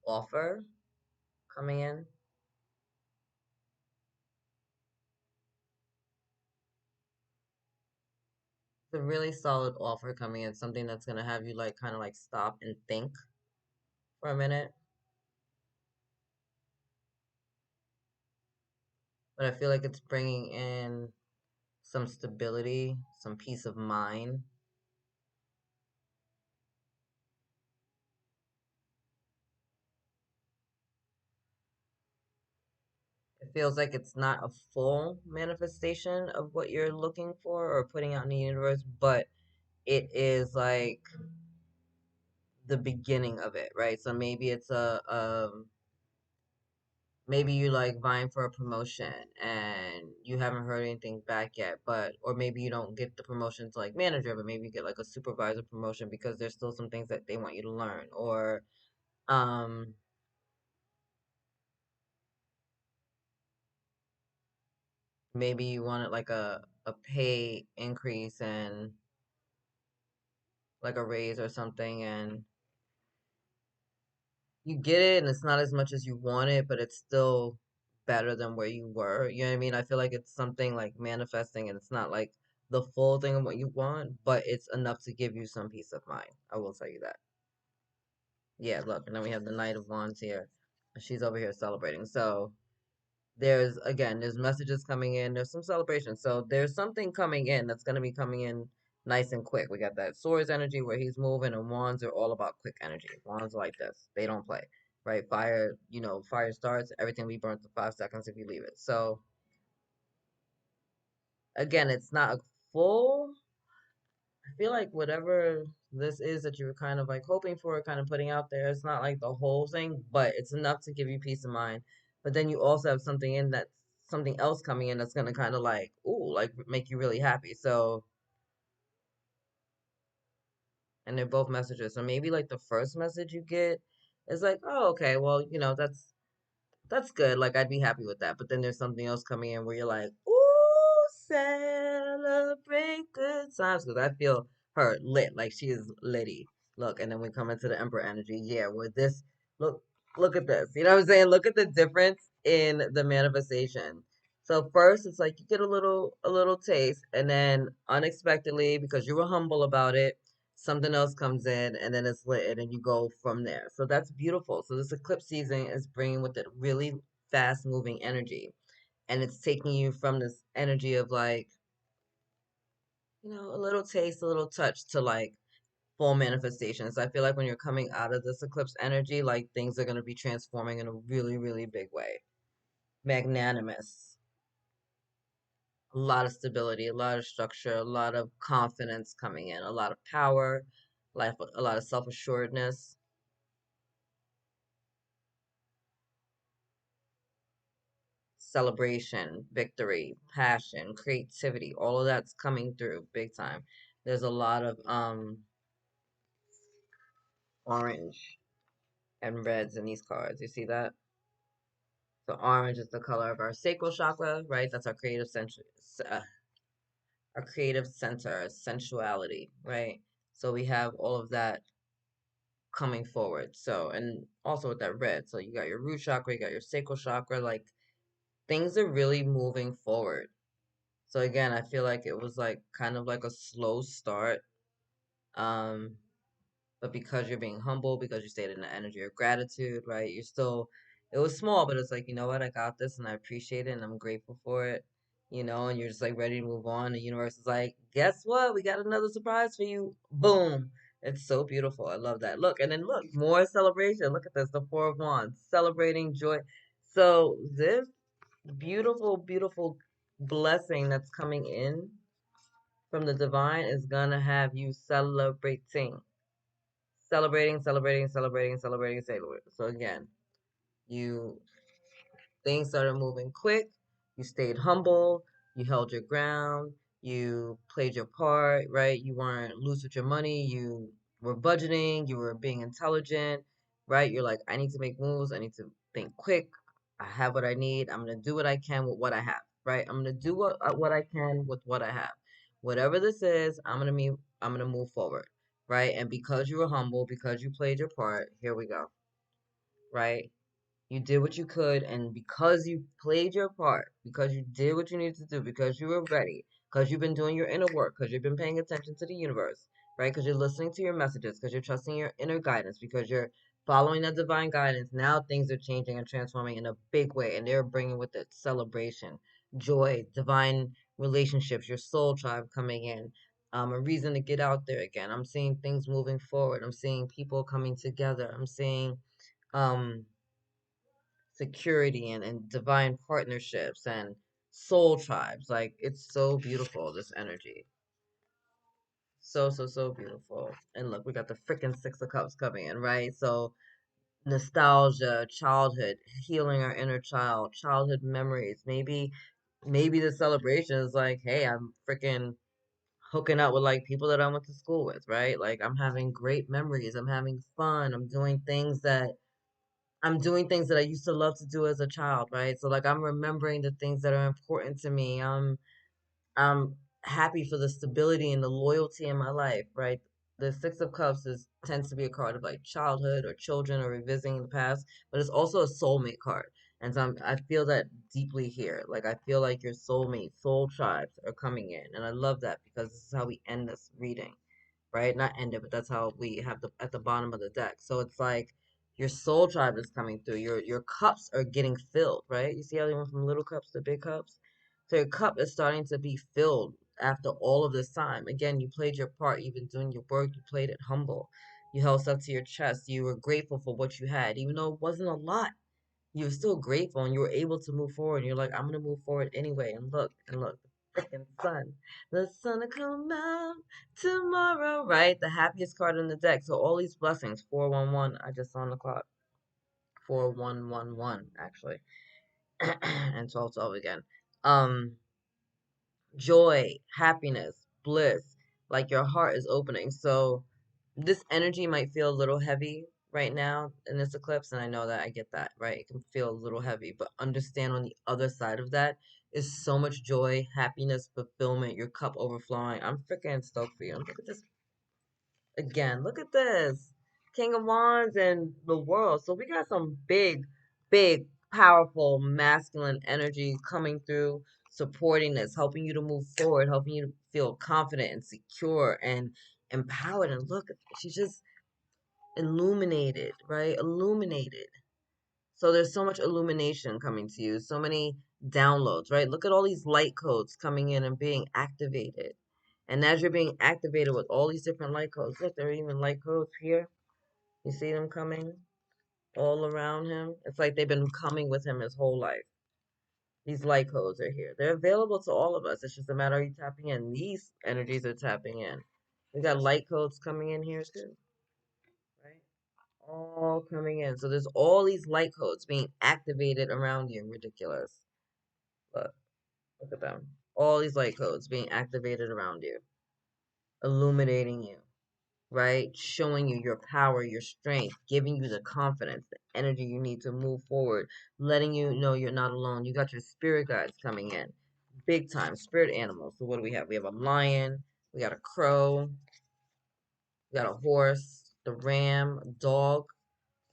offer coming in. It's a really solid offer coming in, something that's gonna have you like kind of like stop and think for a minute. but I feel like it's bringing in some stability, some peace of mind. It feels like it's not a full manifestation of what you're looking for or putting out in the universe, but it is like the beginning of it, right? So maybe it's maybe you like vying for a promotion and you haven't heard anything back yet, but or maybe you don't get the promotion to like manager, but maybe you get like a supervisor promotion because there's still some things that they want you to learn, or um maybe you wanted like a pay increase and like a raise or something, and you get it and it's not as much as you wanted, but it's still better than where you were. You know what I mean? I feel like it's something like manifesting and it's not like the full thing of what you want, but it's enough to give you some peace of mind. I will tell you that. Yeah, look, and then we have the Knight of Wands here. She's over here celebrating. So there's again, there's messages coming in, there's some celebration. So there's something coming in that's gonna be coming in nice and quick. We got that Swords energy where he's moving, and Wands are all about quick energy. Wands are like this. They don't play. Right? Fire, fire starts, everything we burn to 5 seconds if you leave it. So again, it's not a full I feel like whatever this is that you were kind of like hoping for, kind of putting out there, it's not like the whole thing, but it's enough to give you peace of mind. But then you also have something else coming in that's gonna kind of like, ooh, like make you really happy. So, and they're both messages. So maybe like the first message you get is like, oh, okay, well, that's good. Like I'd be happy with that. But then there's something else coming in where you're like, ooh, celebrate good times. Because I feel her lit, like she is litty. Look, and then we come into the Emperor energy. Yeah, where this look look at this. You know what I'm saying? Look at the difference in the manifestation. So first it's like you get a little taste, and then unexpectedly, because you were humble about it, something else comes in and then it's lit and you go from there. So that's beautiful. So this eclipse season is bringing with it really fast moving energy, and it's taking you from this energy of like, a little taste, a little touch to like full manifestations. I feel like when you're coming out of this eclipse energy, like things are going to be transforming in a really, really big way. Magnanimous, a lot of stability, a lot of structure, a lot of confidence coming in, a lot of power, life, a lot of self-assuredness, celebration, victory, passion, creativity, all of that's coming through big time. There's a lot of orange and reds in these cards. You see that? So orange is the color of our sacral chakra, right? That's our creative center, our sensuality, right? So we have all of that coming forward. So, and also with that red, so you got your root chakra, you got your sacral chakra, like things are really moving forward. So again, I feel like it was like kind of like a slow start. Um, but because you're being humble, because you stayed in the energy of gratitude, right? It was small, but it's like, you know what, I got this and I appreciate it and I'm grateful for it, and you're just like ready to move on. The universe is like, guess what? We got another surprise for you. Boom. It's so beautiful. I love that. Look, and then look, more celebration. Look at this, the Four of Wands, celebrating joy. So this beautiful, beautiful blessing that's coming in from the divine is gonna have you celebrating. So again, you things started moving quick. You stayed humble. You held your ground. You played your part, right? You weren't loose with your money. You were budgeting. You were being intelligent, right? You're like, I need to make moves. I need to think quick. I have what I need. I'm gonna do what I can with what I have, right? I'm gonna do what I can with what I have. Whatever this is, I'm gonna move forward, right? And because you were humble, because you played your part, here we go, right? You did what you could, and because you played your part, because you did what you needed to do, because you were ready, because you've been doing your inner work, because you've been paying attention to the universe, right? Because you're listening to your messages, because you're trusting your inner guidance, because you're following that divine guidance. Now things are changing and transforming in a big way, and they're bringing with it celebration. joy, divine relationships, your soul tribe coming in, a reason to get out there again. I'm seeing things moving forward. I'm seeing people coming together. I'm seeing um, security and divine partnerships and soul tribes. Like, it's so beautiful, this energy. So, so, so beautiful. And look, we got the freaking Six of Cups coming in, right? So, nostalgia, childhood, healing our inner child, childhood memories. Maybe the celebration is like, hey, I'm freaking hooking up with like people that I went to school with, right? Like I'm having great memories. I'm having fun. I'm doing things that I used to love to do as a child, right? So like I'm remembering the things that are important to me. I'm happy for the stability and the loyalty in my life, right? The Six of Cups is tends to be a card of like childhood or children or revisiting the past, but it's also a soulmate card. And so I feel that deeply here. Like I feel like your soulmate, soul tribes are coming in. And I love that because this is how we end this reading, right? Not end it, but that's how we have the at the bottom of the deck. So it's like your soul tribe is coming through. Your cups are getting filled, right? You see how they went from little cups to big cups? So your cup is starting to be filled after all of this time. Again, you played your part. You've been doing your work. You played it humble. You held stuff to your chest. You were grateful for what you had, even though it wasn't a lot. You were still grateful and you were able to move forward. You're like, I'm gonna move forward anyway. And look, the freaking sun. The sun will come out tomorrow, right? The happiest card in the deck. So all these blessings. 411. I just saw on the clock. 4111 actually. And 1212 again. Um Joy, happiness, bliss, like your heart is opening. So this energy might feel a little heavy right now in this eclipse, and I know that I get that, right? It can feel a little heavy, but understand on the other side of that is so much joy, happiness, fulfillment, your cup overflowing. I'm freaking stoked for you. Look at this again. Look at this. King of Wands and the world. So we got some big, big, powerful masculine energy coming through, supporting this, helping you to move forward, helping you to feel confident and secure and empowered. And look, she's just illuminated, right? Illuminated. So there's so much illumination coming to you, so many downloads, right? Look at all these light codes coming in and being activated. And as you're being activated with all these different light codes, look, there are even light codes here. You see them coming all around him? It's like they've been coming with him his whole life. These light codes are here. They're available to all of us. It's just a matter of you tapping in. These energies are tapping in. We got light codes coming in here too, right? All coming in. So there's all these light codes being activated around you. Ridiculous. Look, look at them. All these light codes being activated around you, illuminating you, right? Showing you your power, your strength, giving you the confidence, the energy you need to move forward, letting you know you're not alone. You got your spirit guides coming in, big time, spirit animals. So what do we have? We have a lion, we got a crow, we got a horse, the ram, a dog,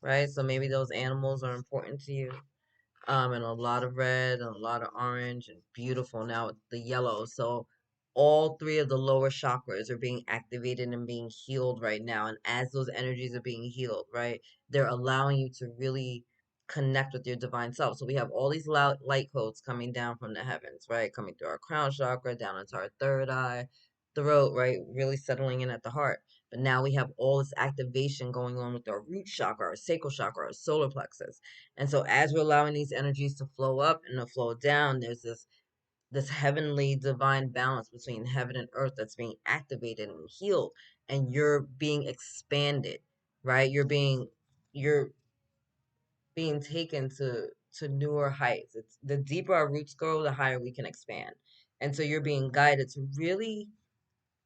right? So maybe those animals are important to you. And a lot of red and a lot of orange and beautiful now with the yellow. So all three of the lower chakras are being activated and being healed right now. And as those energies are being healed, right, they're allowing you to really connect with your divine self. So we have all these light codes coming down from the heavens, right, coming through our crown chakra, down into our third eye, throat, right, really settling in at the heart. But now we have all this activation going on with our root chakra, our sacral chakra, our solar plexus. And so as we're allowing these energies to flow up and to flow down, there's this heavenly divine balance between heaven and earth that's being activated and healed, and you're being expanded, right? You're being taken to newer heights. It's the deeper our roots go, the higher we can expand. And so you're being guided to really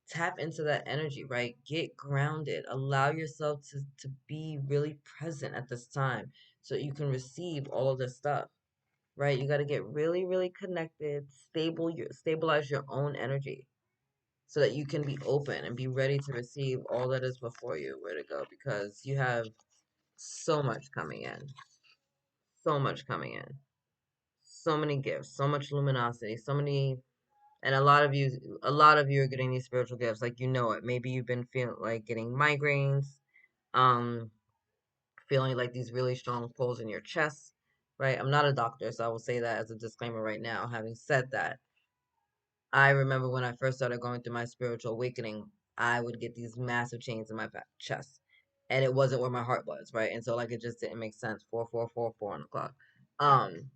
tap into that energy, right? Get grounded. Allow yourself to be really present at this time so you can receive all of this stuff, right? You got to get really, really connected, stabilize your own energy so that you can be open and be ready to receive all that is before you, where to go, because you have so much coming in, so much coming in, so many gifts, so much luminosity, so many, and a lot of you are getting these spiritual gifts, like you know it. Maybe you've been feeling like getting migraines, um, feeling like these really strong pulls in your chest, right? I'm not a doctor, so I will say that as a disclaimer right now. Having said that, I remember when I first started going through my spiritual awakening, I would get these massive chains in my chest, and it wasn't where my heart was, right? And so like it just didn't make sense. 4 4 4 4 on the clock. Um,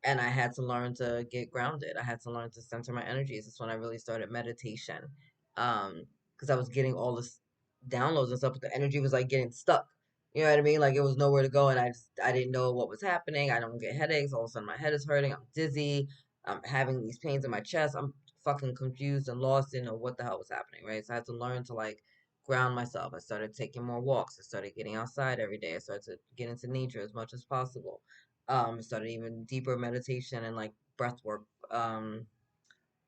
and I had to learn to get grounded. I had to learn to center my energies. That's when I really started meditation. Because I was getting all this downloads and stuff, but the energy was like getting stuck. You know what I mean? Like it was nowhere to go, and I didn't know what was happening. I don't get headaches. All of a sudden, my head is hurting. I'm dizzy. I'm having these pains in my chest. I'm fucking confused and lost in what the hell was happening, right? So I had to learn to like ground myself. I started taking more walks. I started getting outside every day. I started to get into nature as much as possible. Started even deeper meditation and like breath work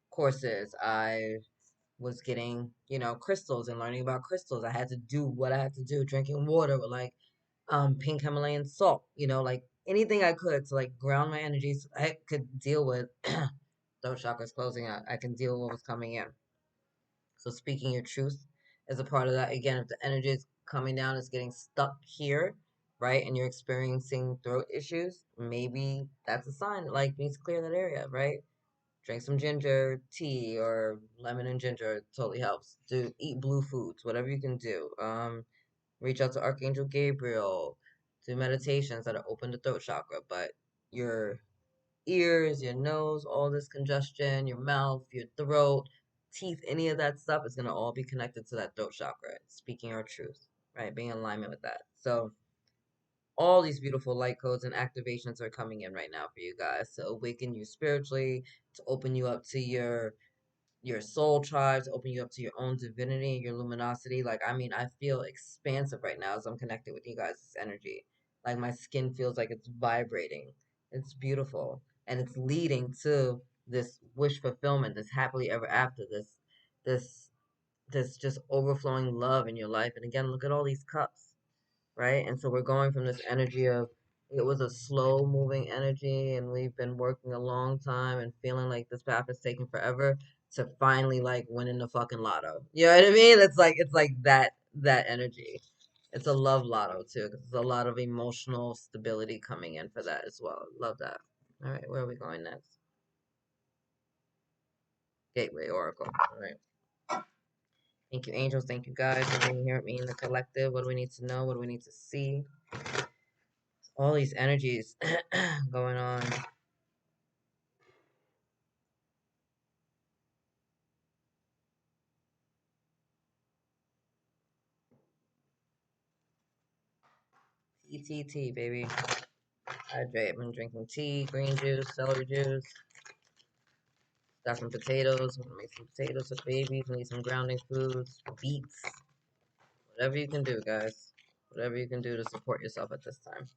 courses. I was getting, crystals and learning about crystals. I had to do what I had to do, drinking water with like pink Himalayan salt, like anything I could to like ground my energies. I could deal with those chakras closing out. I can deal with what was coming in. So speaking your truth is a part of that. Again, if the energy is coming down, it's getting stuck here, right? And you're experiencing throat issues, maybe that's a sign that like needs to clear that area, right? Drink some ginger tea or lemon and ginger totally helps. Do eat blue foods, whatever you can do. Reach out to Archangel Gabriel, do meditations that are open the throat chakra, but your ears, your nose, all this congestion, your mouth, your throat, teeth, any of that stuff is going to all be connected to that throat chakra. Speaking our truth, right? Being in alignment with that. So, all these beautiful light codes and activations are coming in right now for you guys to awaken you spiritually, to open you up to your soul tribe, to open you up to your own divinity and your luminosity. Like, I mean, I feel expansive right now as I'm connected with you guys' energy. Like, my skin feels like it's vibrating. It's beautiful. And it's leading to this wish fulfillment, this happily ever after, this, this just overflowing love in your life. And again, look at all these cups, right? And so we're going from this energy of it was a slow moving energy and we've been working a long time and feeling like this path is taking forever to finally like winning the fucking lotto. You know what I mean? It's like that energy. It's a love lotto too, 'cause there's a lot of emotional stability coming in for that as well. Love that. All right, where are we going next? Gateway Oracle. All right. Thank you, angels. Thank you, guys, for being here with me in the collective. What do we need to know? What do we need to see? All these energies going on. Tea, baby. Hydrate. I've been drinking tea, green juice, celery juice. Got some potatoes. I'm gonna make some potatoes for babies. Need some grounding foods, beets. Whatever you can do, guys. Whatever you can do to support yourself at this time.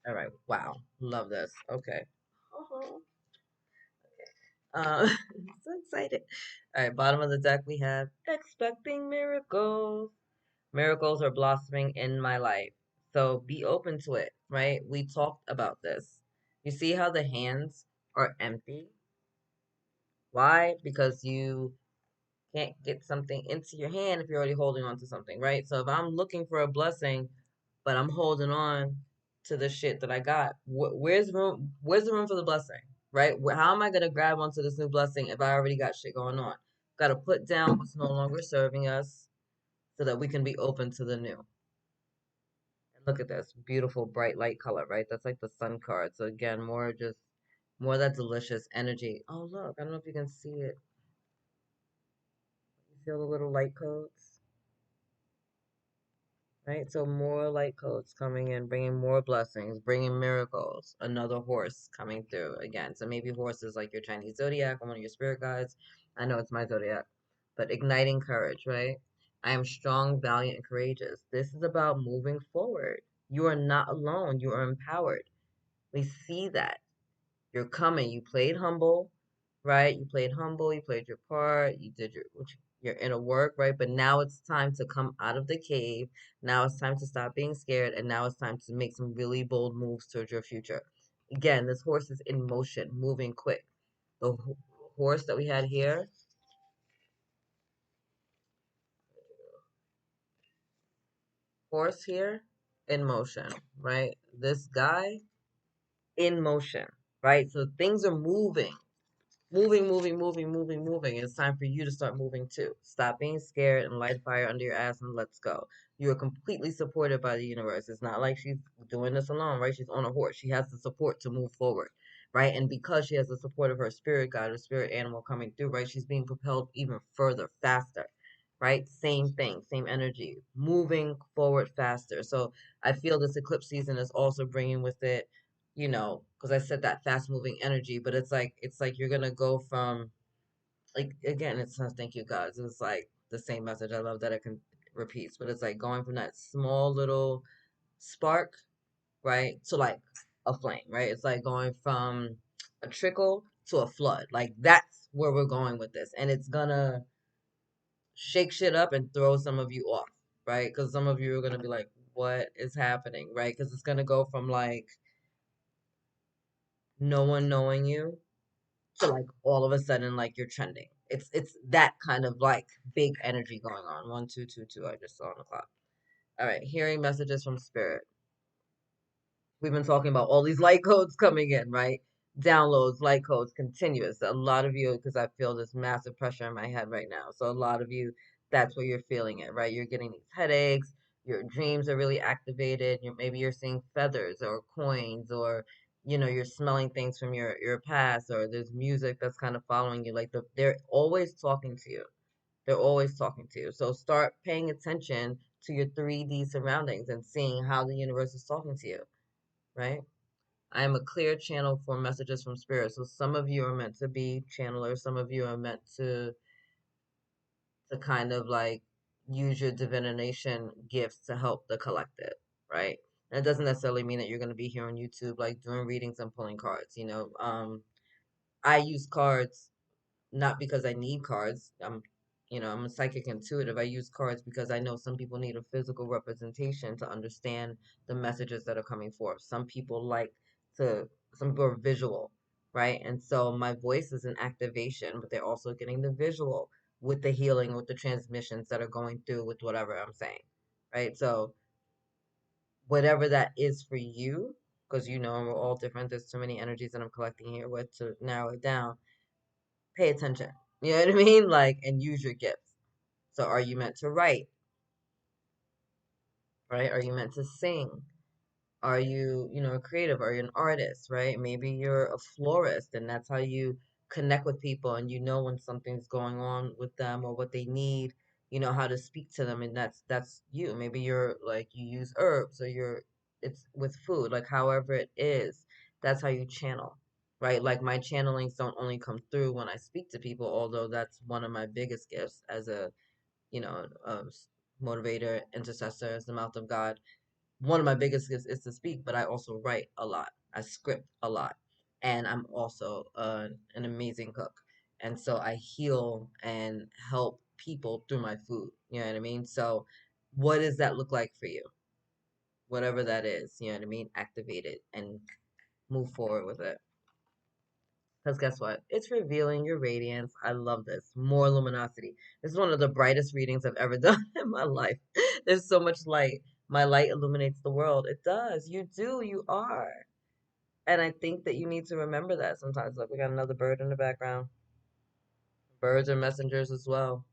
All right. Wow. Love this. Okay. Oh, so excited. All right. Bottom of the deck, we have expecting miracles. Miracles are blossoming in my life. So be open to it, right? We talked about this. You see how the hands are empty? Why? Because you can't get something into your hand if you're already holding on to something, right? So if I'm looking for a blessing, but I'm holding on to the shit that I got, where's room? Where's the room for the blessing, right? How am I gonna grab onto this new blessing if I already got shit going on? Got to put down what's no longer serving us so that we can be open to the new. And look at this beautiful bright light color, right? That's like the sun card. So again, more of that delicious energy. Oh look, I don't know if you can see it. You feel the little light codes, right? So more light codes coming in, bringing more blessings, bringing miracles. Another horse coming through again. So maybe horse is like your Chinese zodiac or one of your spirit guides. I know it's my zodiac, but igniting courage, right? I am strong, valiant, and courageous. This is about moving forward. You are not alone. You are empowered. We see that. You're coming. You played humble, right? You played humble. You played your part. You did your inner work, right? But now it's time to come out of the cave. Now it's time to stop being scared, and now it's time to make some really bold moves towards your future. Again, this horse is in motion, moving quick. The horse that we had here, horse here. in motion, right? This guy in motion, right? So things are moving. Moving. It's time for you to start moving too. Stop being scared and light a fire under your ass and let's go. You are completely supported by the universe. It's not like she's doing this alone, right? She's on a horse. She has the support to move forward, right? And because she has the support of her spirit guide, her spirit animal coming through, right? She's being propelled even further, faster, right? Same thing, same energy, moving forward faster. So I feel this eclipse season is also bringing with it, because I said that fast moving energy, but it's like you're gonna go from, like, again, it's not, thank you guys. It's like the same message. I love that it can repeats, but it's like going from that small little spark, right, to like a flame, right? It's like going from a trickle to a flood. Like that's where we're going with this, and it's gonna shake shit up and throw some of you off, right? Because some of you are gonna be like, "What is happening?" Right? Because it's gonna go from like no one knowing you to like all of a sudden like you're trending. It's that kind of like big energy going on. 1222. I just saw on the clock. All right, hearing messages from spirit. We've been talking about all these light codes coming in, right? Downloads, light codes, continuous. A lot of you, because I feel this massive pressure in my head right now. So a lot of you, that's where you're feeling it, right? You're getting these headaches. Your dreams are really activated. Maybe you're seeing feathers or coins, or you're smelling things from your past, or there's music that's kind of following you. Like they're always talking to you. They're always talking to you. So start paying attention to your 3D surroundings and seeing how the universe is talking to you, right? I am a clear channel for messages from spirit. So some of you are meant to be channelers. Some of you are meant to kind of like use your divination gifts to help the collective, right? And it doesn't necessarily mean that you're going to be here on YouTube like doing readings and pulling cards. I use cards not because I need cards. I'm a psychic intuitive. I use cards because I know some people need a physical representation to understand the messages that are coming forth. Some people are visual, right? And so my voice is an activation, but they're also getting the visual with the healing, with the transmissions that are going through with whatever I'm saying, right? So whatever that is for you, because we're all different. There's too many energies that I'm collecting here with to narrow it down. Pay attention. You know what I mean? Like, and use your gifts. So, are you meant to write? Right? Are you meant to sing? Are you, a creative? Are you an artist? Right? Maybe you're a florist, and that's how you connect with people, and when something's going on with them or what they need. You know how to speak to them, and that's you. Maybe you're like you use herbs, or it's with food, like however it is. That's how you channel. Right? Like my channelings don't only come through when I speak to people, although that's one of my biggest gifts as a you know, a motivator, intercessor, as the mouth of God. One of my biggest gifts is to speak, but I also write a lot. I script a lot. And I'm also an amazing cook. And so I heal and help people through my food. You know what I mean? So, what does that look like for you? Whatever that is, you know what I mean? Activate it and move forward with it. Because guess what? It's revealing your radiance. I love this. More luminosity. This is one of the brightest readings I've ever done in my life. There's so much light. My light illuminates the world. It does. You do. You are. And I think that you need to remember that sometimes. Look, we got another bird in the background. Birds are messengers as well.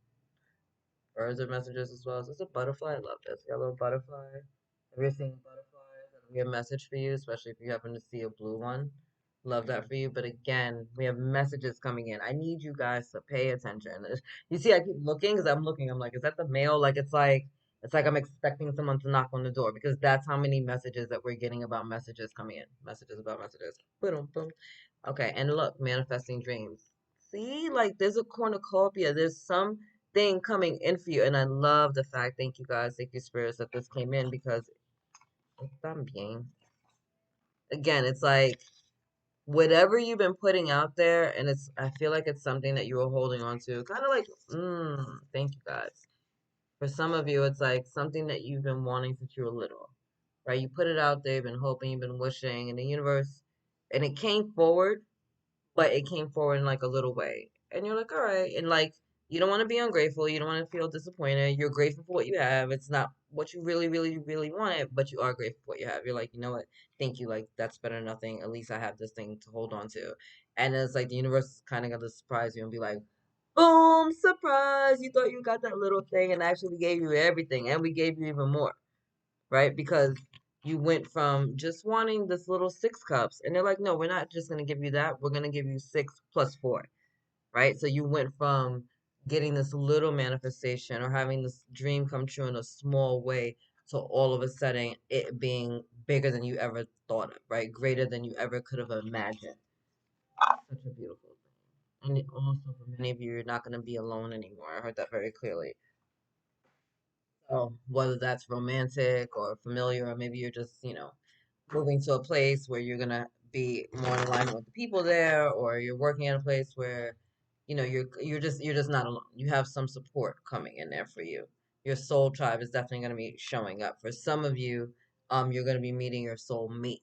Birds are messengers as well. Is this a butterfly? I love this. Got a little butterfly. Have you ever seen butterflies? That'll be a message for you, especially if you happen to see a blue one. Love that for you. But again, we have messages coming in. I need you guys to pay attention. You see, I keep looking because I'm looking. I'm like, is that the mail? Like it's like I'm expecting someone to knock on the door because that's how many messages that we're getting about messages coming in. Messages about messages. Boom, boom. Okay, and look, manifesting dreams. See, like there's a cornucopia. There's something coming in for you, and I love the fact. Thank you guys, thank you spirits that this came in because I'm being. Again, it's like whatever you've been putting out there, and I feel like it's something that you were holding on to. Kind of like, thank you guys. For some of you, it's like something that you've been wanting since you were little, right? You put it out there, you've been hoping, you've been wishing, and the universe, and it came forward, but it came forward in like a little way. And you're like, all right. And like You don't want to be ungrateful. You don't want to feel disappointed. You're grateful for what you have. It's not what you really, really, really wanted, but you are grateful for what you have. You're like, you know what? Thank you. Like, that's better than nothing. At least I have this thing to hold on to. And it's like the universe is kind of going to surprise you and be like, boom, surprise. You thought you got that little thing and actually we gave you everything. And we gave you even more, right? Because you went from just wanting this little 6 cups. And they're like, no, we're not just going to give you that. We're going to give you 6 plus 4, right? So you went from getting this little manifestation or having this dream come true in a small way to all of a sudden it being bigger than you ever thought of, right? Greater than you ever could have imagined. Such a beautiful thing. And also for many of you, you're not going to be alone anymore. I heard that very clearly. So whether that's romantic or familiar, or maybe you're just, moving to a place where you're gonna be more in alignment with the people there, or you're working at a place where, you're just not alone. You have some support coming in there for you. Your soul tribe is definitely gonna be showing up. For some of you, you're gonna be meeting your soul mate,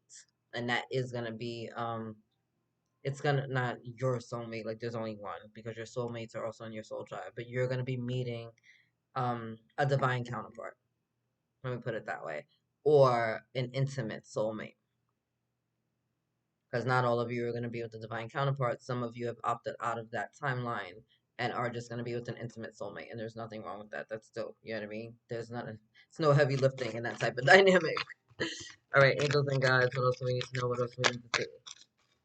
and that is gonna be it's gonna not your soulmate, like there's only one because your soulmates are also in your soul tribe, but you're gonna be meeting a divine counterpart. Let me put it that way, or an intimate soulmate. Because not all of you are going to be with the divine counterpart. Some of you have opted out of that timeline and are just going to be with an intimate soulmate, and there's nothing wrong with that. That's dope. You know what I mean? It's no heavy lifting in that type of dynamic. All right, angels and guides. What else do we need to know? What else do we need to see?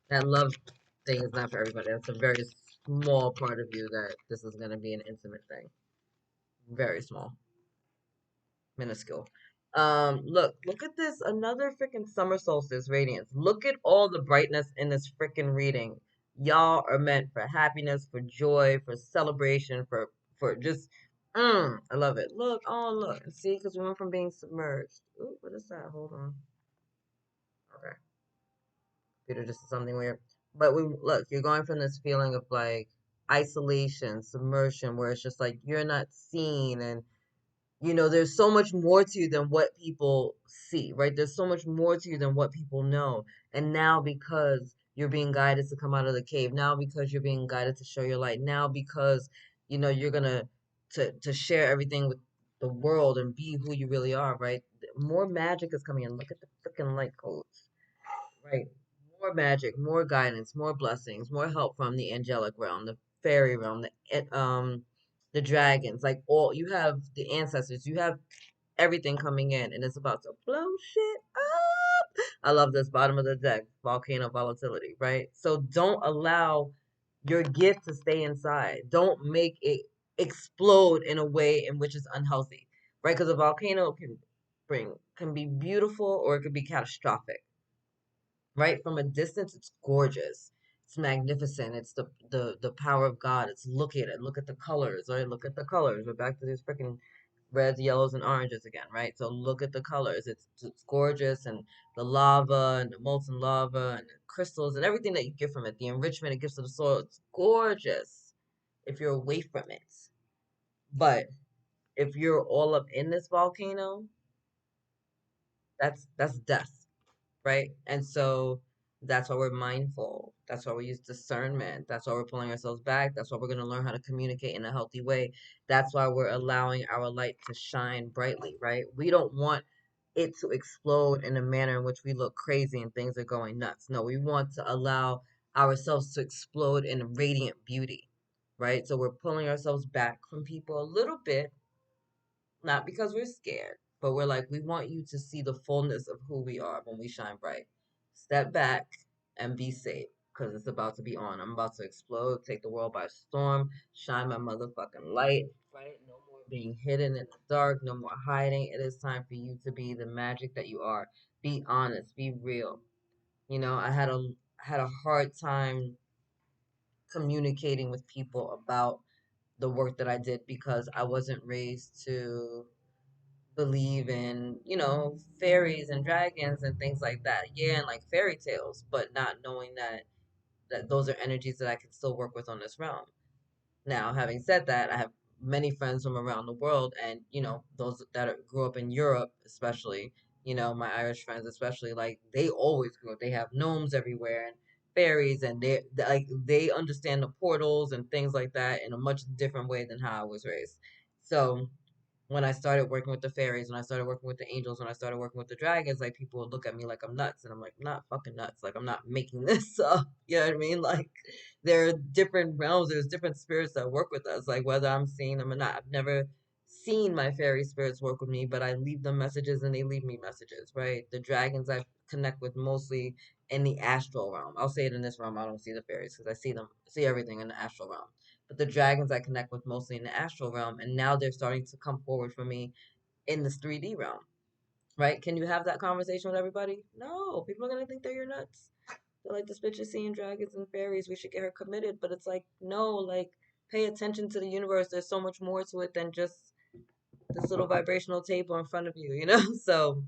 That love thing is not for everybody. That's a very small part of you that this is going to be an intimate thing. Very small. Minuscule. Look at this. Another freaking summer solstice radiance. Look at all the brightness in this freaking reading. Y'all are meant for happiness, for joy, for celebration, for just, I love it. Look, oh look, see, because we went from being submerged. Ooh, what is that? Hold on. Okay, Peter, just something weird. But we look, you're going from this feeling of like isolation, submersion, where it's just like you're not seen and there's so much more to you than what people see, right? There's so much more to you than what people know. And now because you're being guided to come out of the cave, now because you're being guided to show your light, now because you're gonna to share everything with the world and be who you really are, right? More magic is coming in. Look at the freaking light codes, right? More magic, more guidance, more blessings, more help from the angelic realm, the fairy realm, the dragons, like all you have the ancestors, you have everything coming in, and it's about to blow shit up. I love this bottom of the deck, volcano volatility, right? So don't allow your gift to stay inside. Don't make it explode in a way in which is unhealthy, right? Because a volcano can be beautiful or it could be catastrophic, right? From a distance, it's gorgeous. It's magnificent. It's the power of God. It's look at it. Look at the colors, right? Look at the colors. We're back to these freaking reds, yellows, and oranges again, right? So look at the colors. It's gorgeous, and the lava and the molten lava and the crystals and everything that you get from it, the enrichment it gives to the soil. It's gorgeous if you're away from it. But if you're all up in this volcano, that's death, right? And so that's why we're mindful. That's why we use discernment. That's why we're pulling ourselves back. That's why we're going to learn how to communicate in a healthy way. That's why we're allowing our light to shine brightly, right? We don't want it to explode in a manner in which we look crazy and things are going nuts. No, we want to allow ourselves to explode in radiant beauty, right? So we're pulling ourselves back from people a little bit, not because we're scared, but we're like, we want you to see the fullness of who we are when we shine bright. Step back and be safe because it's about to be on. I'm about to explode, take the world by storm, shine my motherfucking light, right? No more being hidden in the dark, no more hiding. It is time for you to be the magic that you are. Be honest, be real. I had a hard time communicating with people about the work that I did because I wasn't raised to believe in, fairies and dragons and things like that. Yeah, and like fairy tales, but not knowing that those are energies that I can still work with on this realm. Now, having said that, I have many friends from around the world, and those that grew up in Europe, especially, my Irish friends, especially, like they always grew up. They have gnomes everywhere and fairies, and they understand the portals and things like that in a much different way than how I was raised. So when I started working with the fairies, when I started working with the angels, when I started working with the dragons, like people would look at me like I'm nuts, and I'm like, I'm not fucking nuts. Like I'm not making this up. You know what I mean? Like there are different realms, there's different spirits that work with us. Like whether I'm seeing them or not, I've never seen my fairy spirits work with me, but I leave them messages and they leave me messages. Right? The dragons I connect with mostly in the astral realm. I'll say it in this realm. I don't see the fairies because I see them, see everything in the astral realm. But the dragons I connect with mostly in the astral realm, and now they're starting to come forward for me in this 3D realm, right? Can you have that conversation with everybody? No, people are gonna think that you're nuts. They're like, this bitch is seeing dragons and fairies. We should get her committed. But it's like, no, like, pay attention to the universe. There's so much more to it than just this little vibrational table in front of you, you know? So,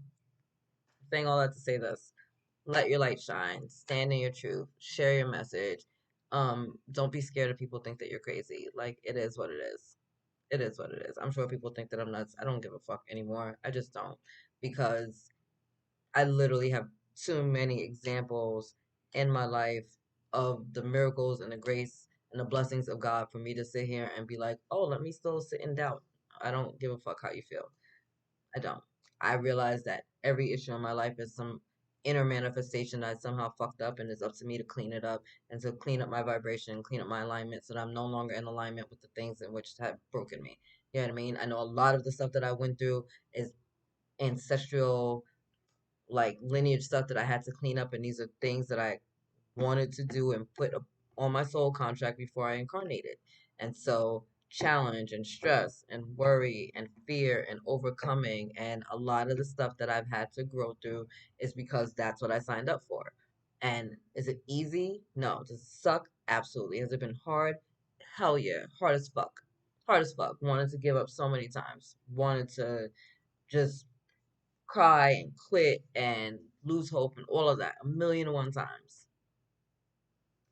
saying all that to say this, let your light shine, stand in your truth, share your message. Don't be scared if people think that you're crazy. Like, it is what it is. It is what it is. I'm sure people think that I'm nuts. I don't give a fuck anymore. I just don't. Because I literally have too many examples in my life of the miracles and the grace and the blessings of God for me to sit here and be like, oh, let me still sit in doubt. I don't give a fuck how you feel. I don't. I realize that every issue in my life is some inner manifestation that I somehow fucked up, and it's up to me to clean it up and to clean up my vibration, clean up my alignment so that I'm no longer in alignment with the things in which have broken me. You know what I mean? I know a lot of the stuff that I went through is ancestral, like lineage stuff that I had to clean up, and these are things that I wanted to do and put on my soul contract before I incarnated. And so, challenge and stress and worry and fear and overcoming, and a lot of the stuff that I've had to grow through is because that's what I signed up for. And is it easy? No. Does it suck? Absolutely. Has it been hard? Hell yeah. Hard as fuck. Hard as fuck. Wanted to give up so many times. Wanted to just cry and quit and lose hope and all of that a million and one times,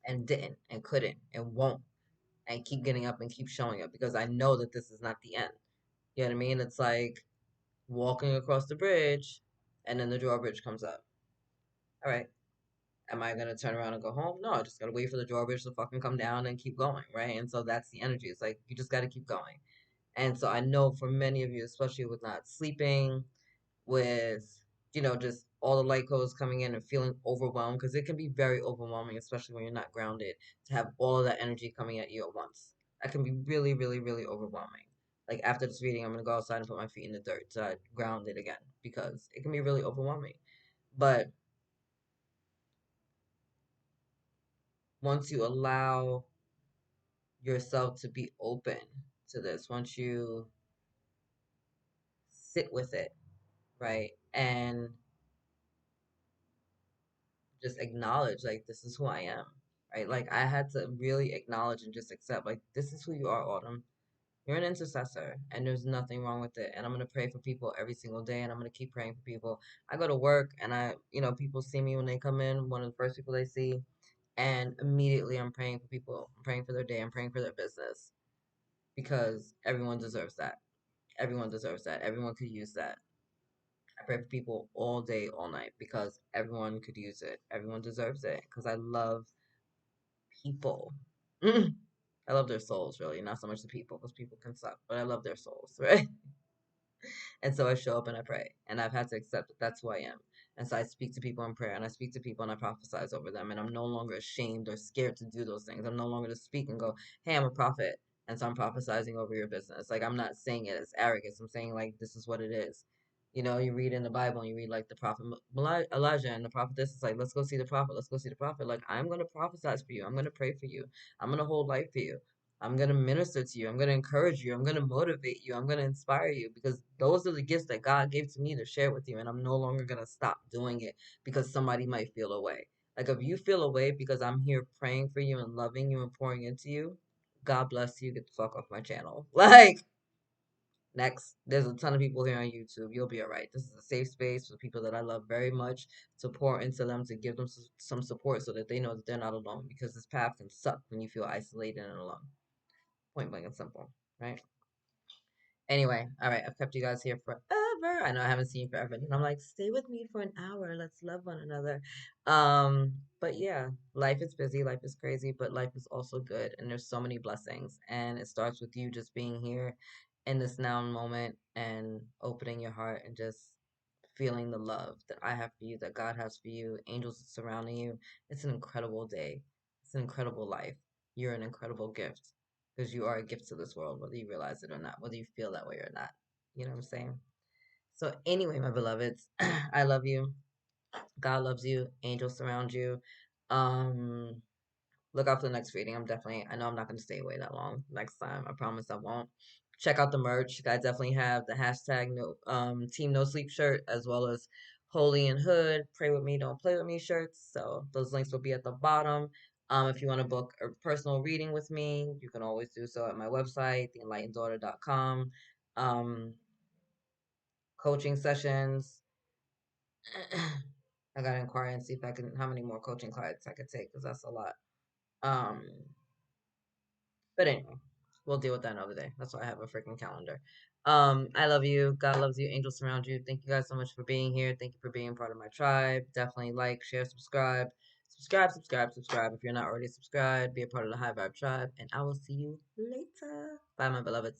and didn't and couldn't and won't, and keep getting up and keep showing up because I know that this is not the end. You know what I mean? It's like walking across the bridge and then the drawbridge comes up. All right. Am I gonna turn around and go home? No, I just gotta wait for the drawbridge to fucking come down and keep going, right? And so that's the energy. It's like you just gotta keep going. And so I know for many of you, especially with not sleeping, with just all the light codes coming in and feeling overwhelmed, because it can be very overwhelming, especially when you're not grounded, to have all of that energy coming at you at once. That can be really, really, really overwhelming. Like after this reading, I'm gonna go outside and put my feet in the dirt to ground it again, because it can be really overwhelming. But once you allow yourself to be open to this, once you sit with it, right, and just acknowledge, like, this is who I am, right? Like I had to really acknowledge and just accept, like, this is who you are, Autumn. You're an intercessor, and there's nothing wrong with it. And I'm gonna pray for people every single day, and I'm gonna keep praying for people. I go to work, and people see me when they come in. One of the first people they see, and immediately I'm praying for people. I'm praying for their day. I'm praying for their business, because everyone deserves that. Everyone deserves that. Everyone could use that. I pray for people all day, all night, because everyone could use it. Everyone deserves it, because I love people. I love their souls, really, not so much the people, because people can suck, but I love their souls, right? And so I show up and I pray. And I've had to accept that that's who I am. And so I speak to people in prayer, and I speak to people and I prophesize over them. And I'm no longer ashamed or scared to do those things. I'm no longer to speak and go, hey, I'm a prophet. And so I'm prophesizing over your business. Like, I'm not saying it as arrogance. I'm saying, like, this is what it is. You read in the Bible and you read, like, the prophet Elijah and the prophetess is like, let's go see the prophet. Let's go see the prophet. Like, I'm going to prophesize for you. I'm going to pray for you. I'm going to hold light for you. I'm going to minister to you. I'm going to encourage you. I'm going to motivate you. I'm going to inspire you, because those are the gifts that God gave to me to share with you. And I'm no longer going to stop doing it because somebody might feel away. Like, if you feel away because I'm here praying for you and loving you and pouring into you, God bless you. Get the fuck off my channel. Like, next, there's a ton of people here on YouTube. You'll be all right. This is a safe space for people that I love very much, to pour into them, to give them some support so that they know that they're not alone, because this path can suck when you feel isolated and alone. Point blank and simple, right? Anyway, all right, I've kept you guys here forever. forever. I know I haven't seen you forever. And I'm like, stay with me for an hour. Let's love one another. But yeah, life is busy, life is crazy, but life is also good. And there's so many blessings. And it starts with you just being here in this now moment and opening your heart and just feeling the love that I have for you, that God has for you, angels surrounding you. It's an incredible day. It's an incredible life. You're an incredible gift because you are a gift to this world, whether you realize it or not, whether you feel that way or not. You know what I'm saying? So, anyway, my beloveds, I love you. God loves you. Angels surround you. Um, Look out for the next reading. I know I'm not going to stay away that long next time. I promise I won't. Check out the merch. I definitely have the hashtag no, Team No Sleep shirt as well as Holy and Hood, Pray With Me, Don't Play With Me shirts. So those links will be at the bottom. If you want to book a personal reading with me, you can always do so at my website, theenlighteneddaughter.com. Coaching sessions. I gotta inquire and see if I can how many more coaching clients I could take because that's a lot. Um, But anyway, we'll deal with that another day. That's why I have a freaking calendar. I love you. God loves you. Angels surround you. Thank you guys so much for being here. Thank you for being part of my tribe. Definitely like, share, subscribe. Subscribe. If you're not already subscribed, be a part of the High Vibe tribe. And I will see you later. Bye, my beloveds.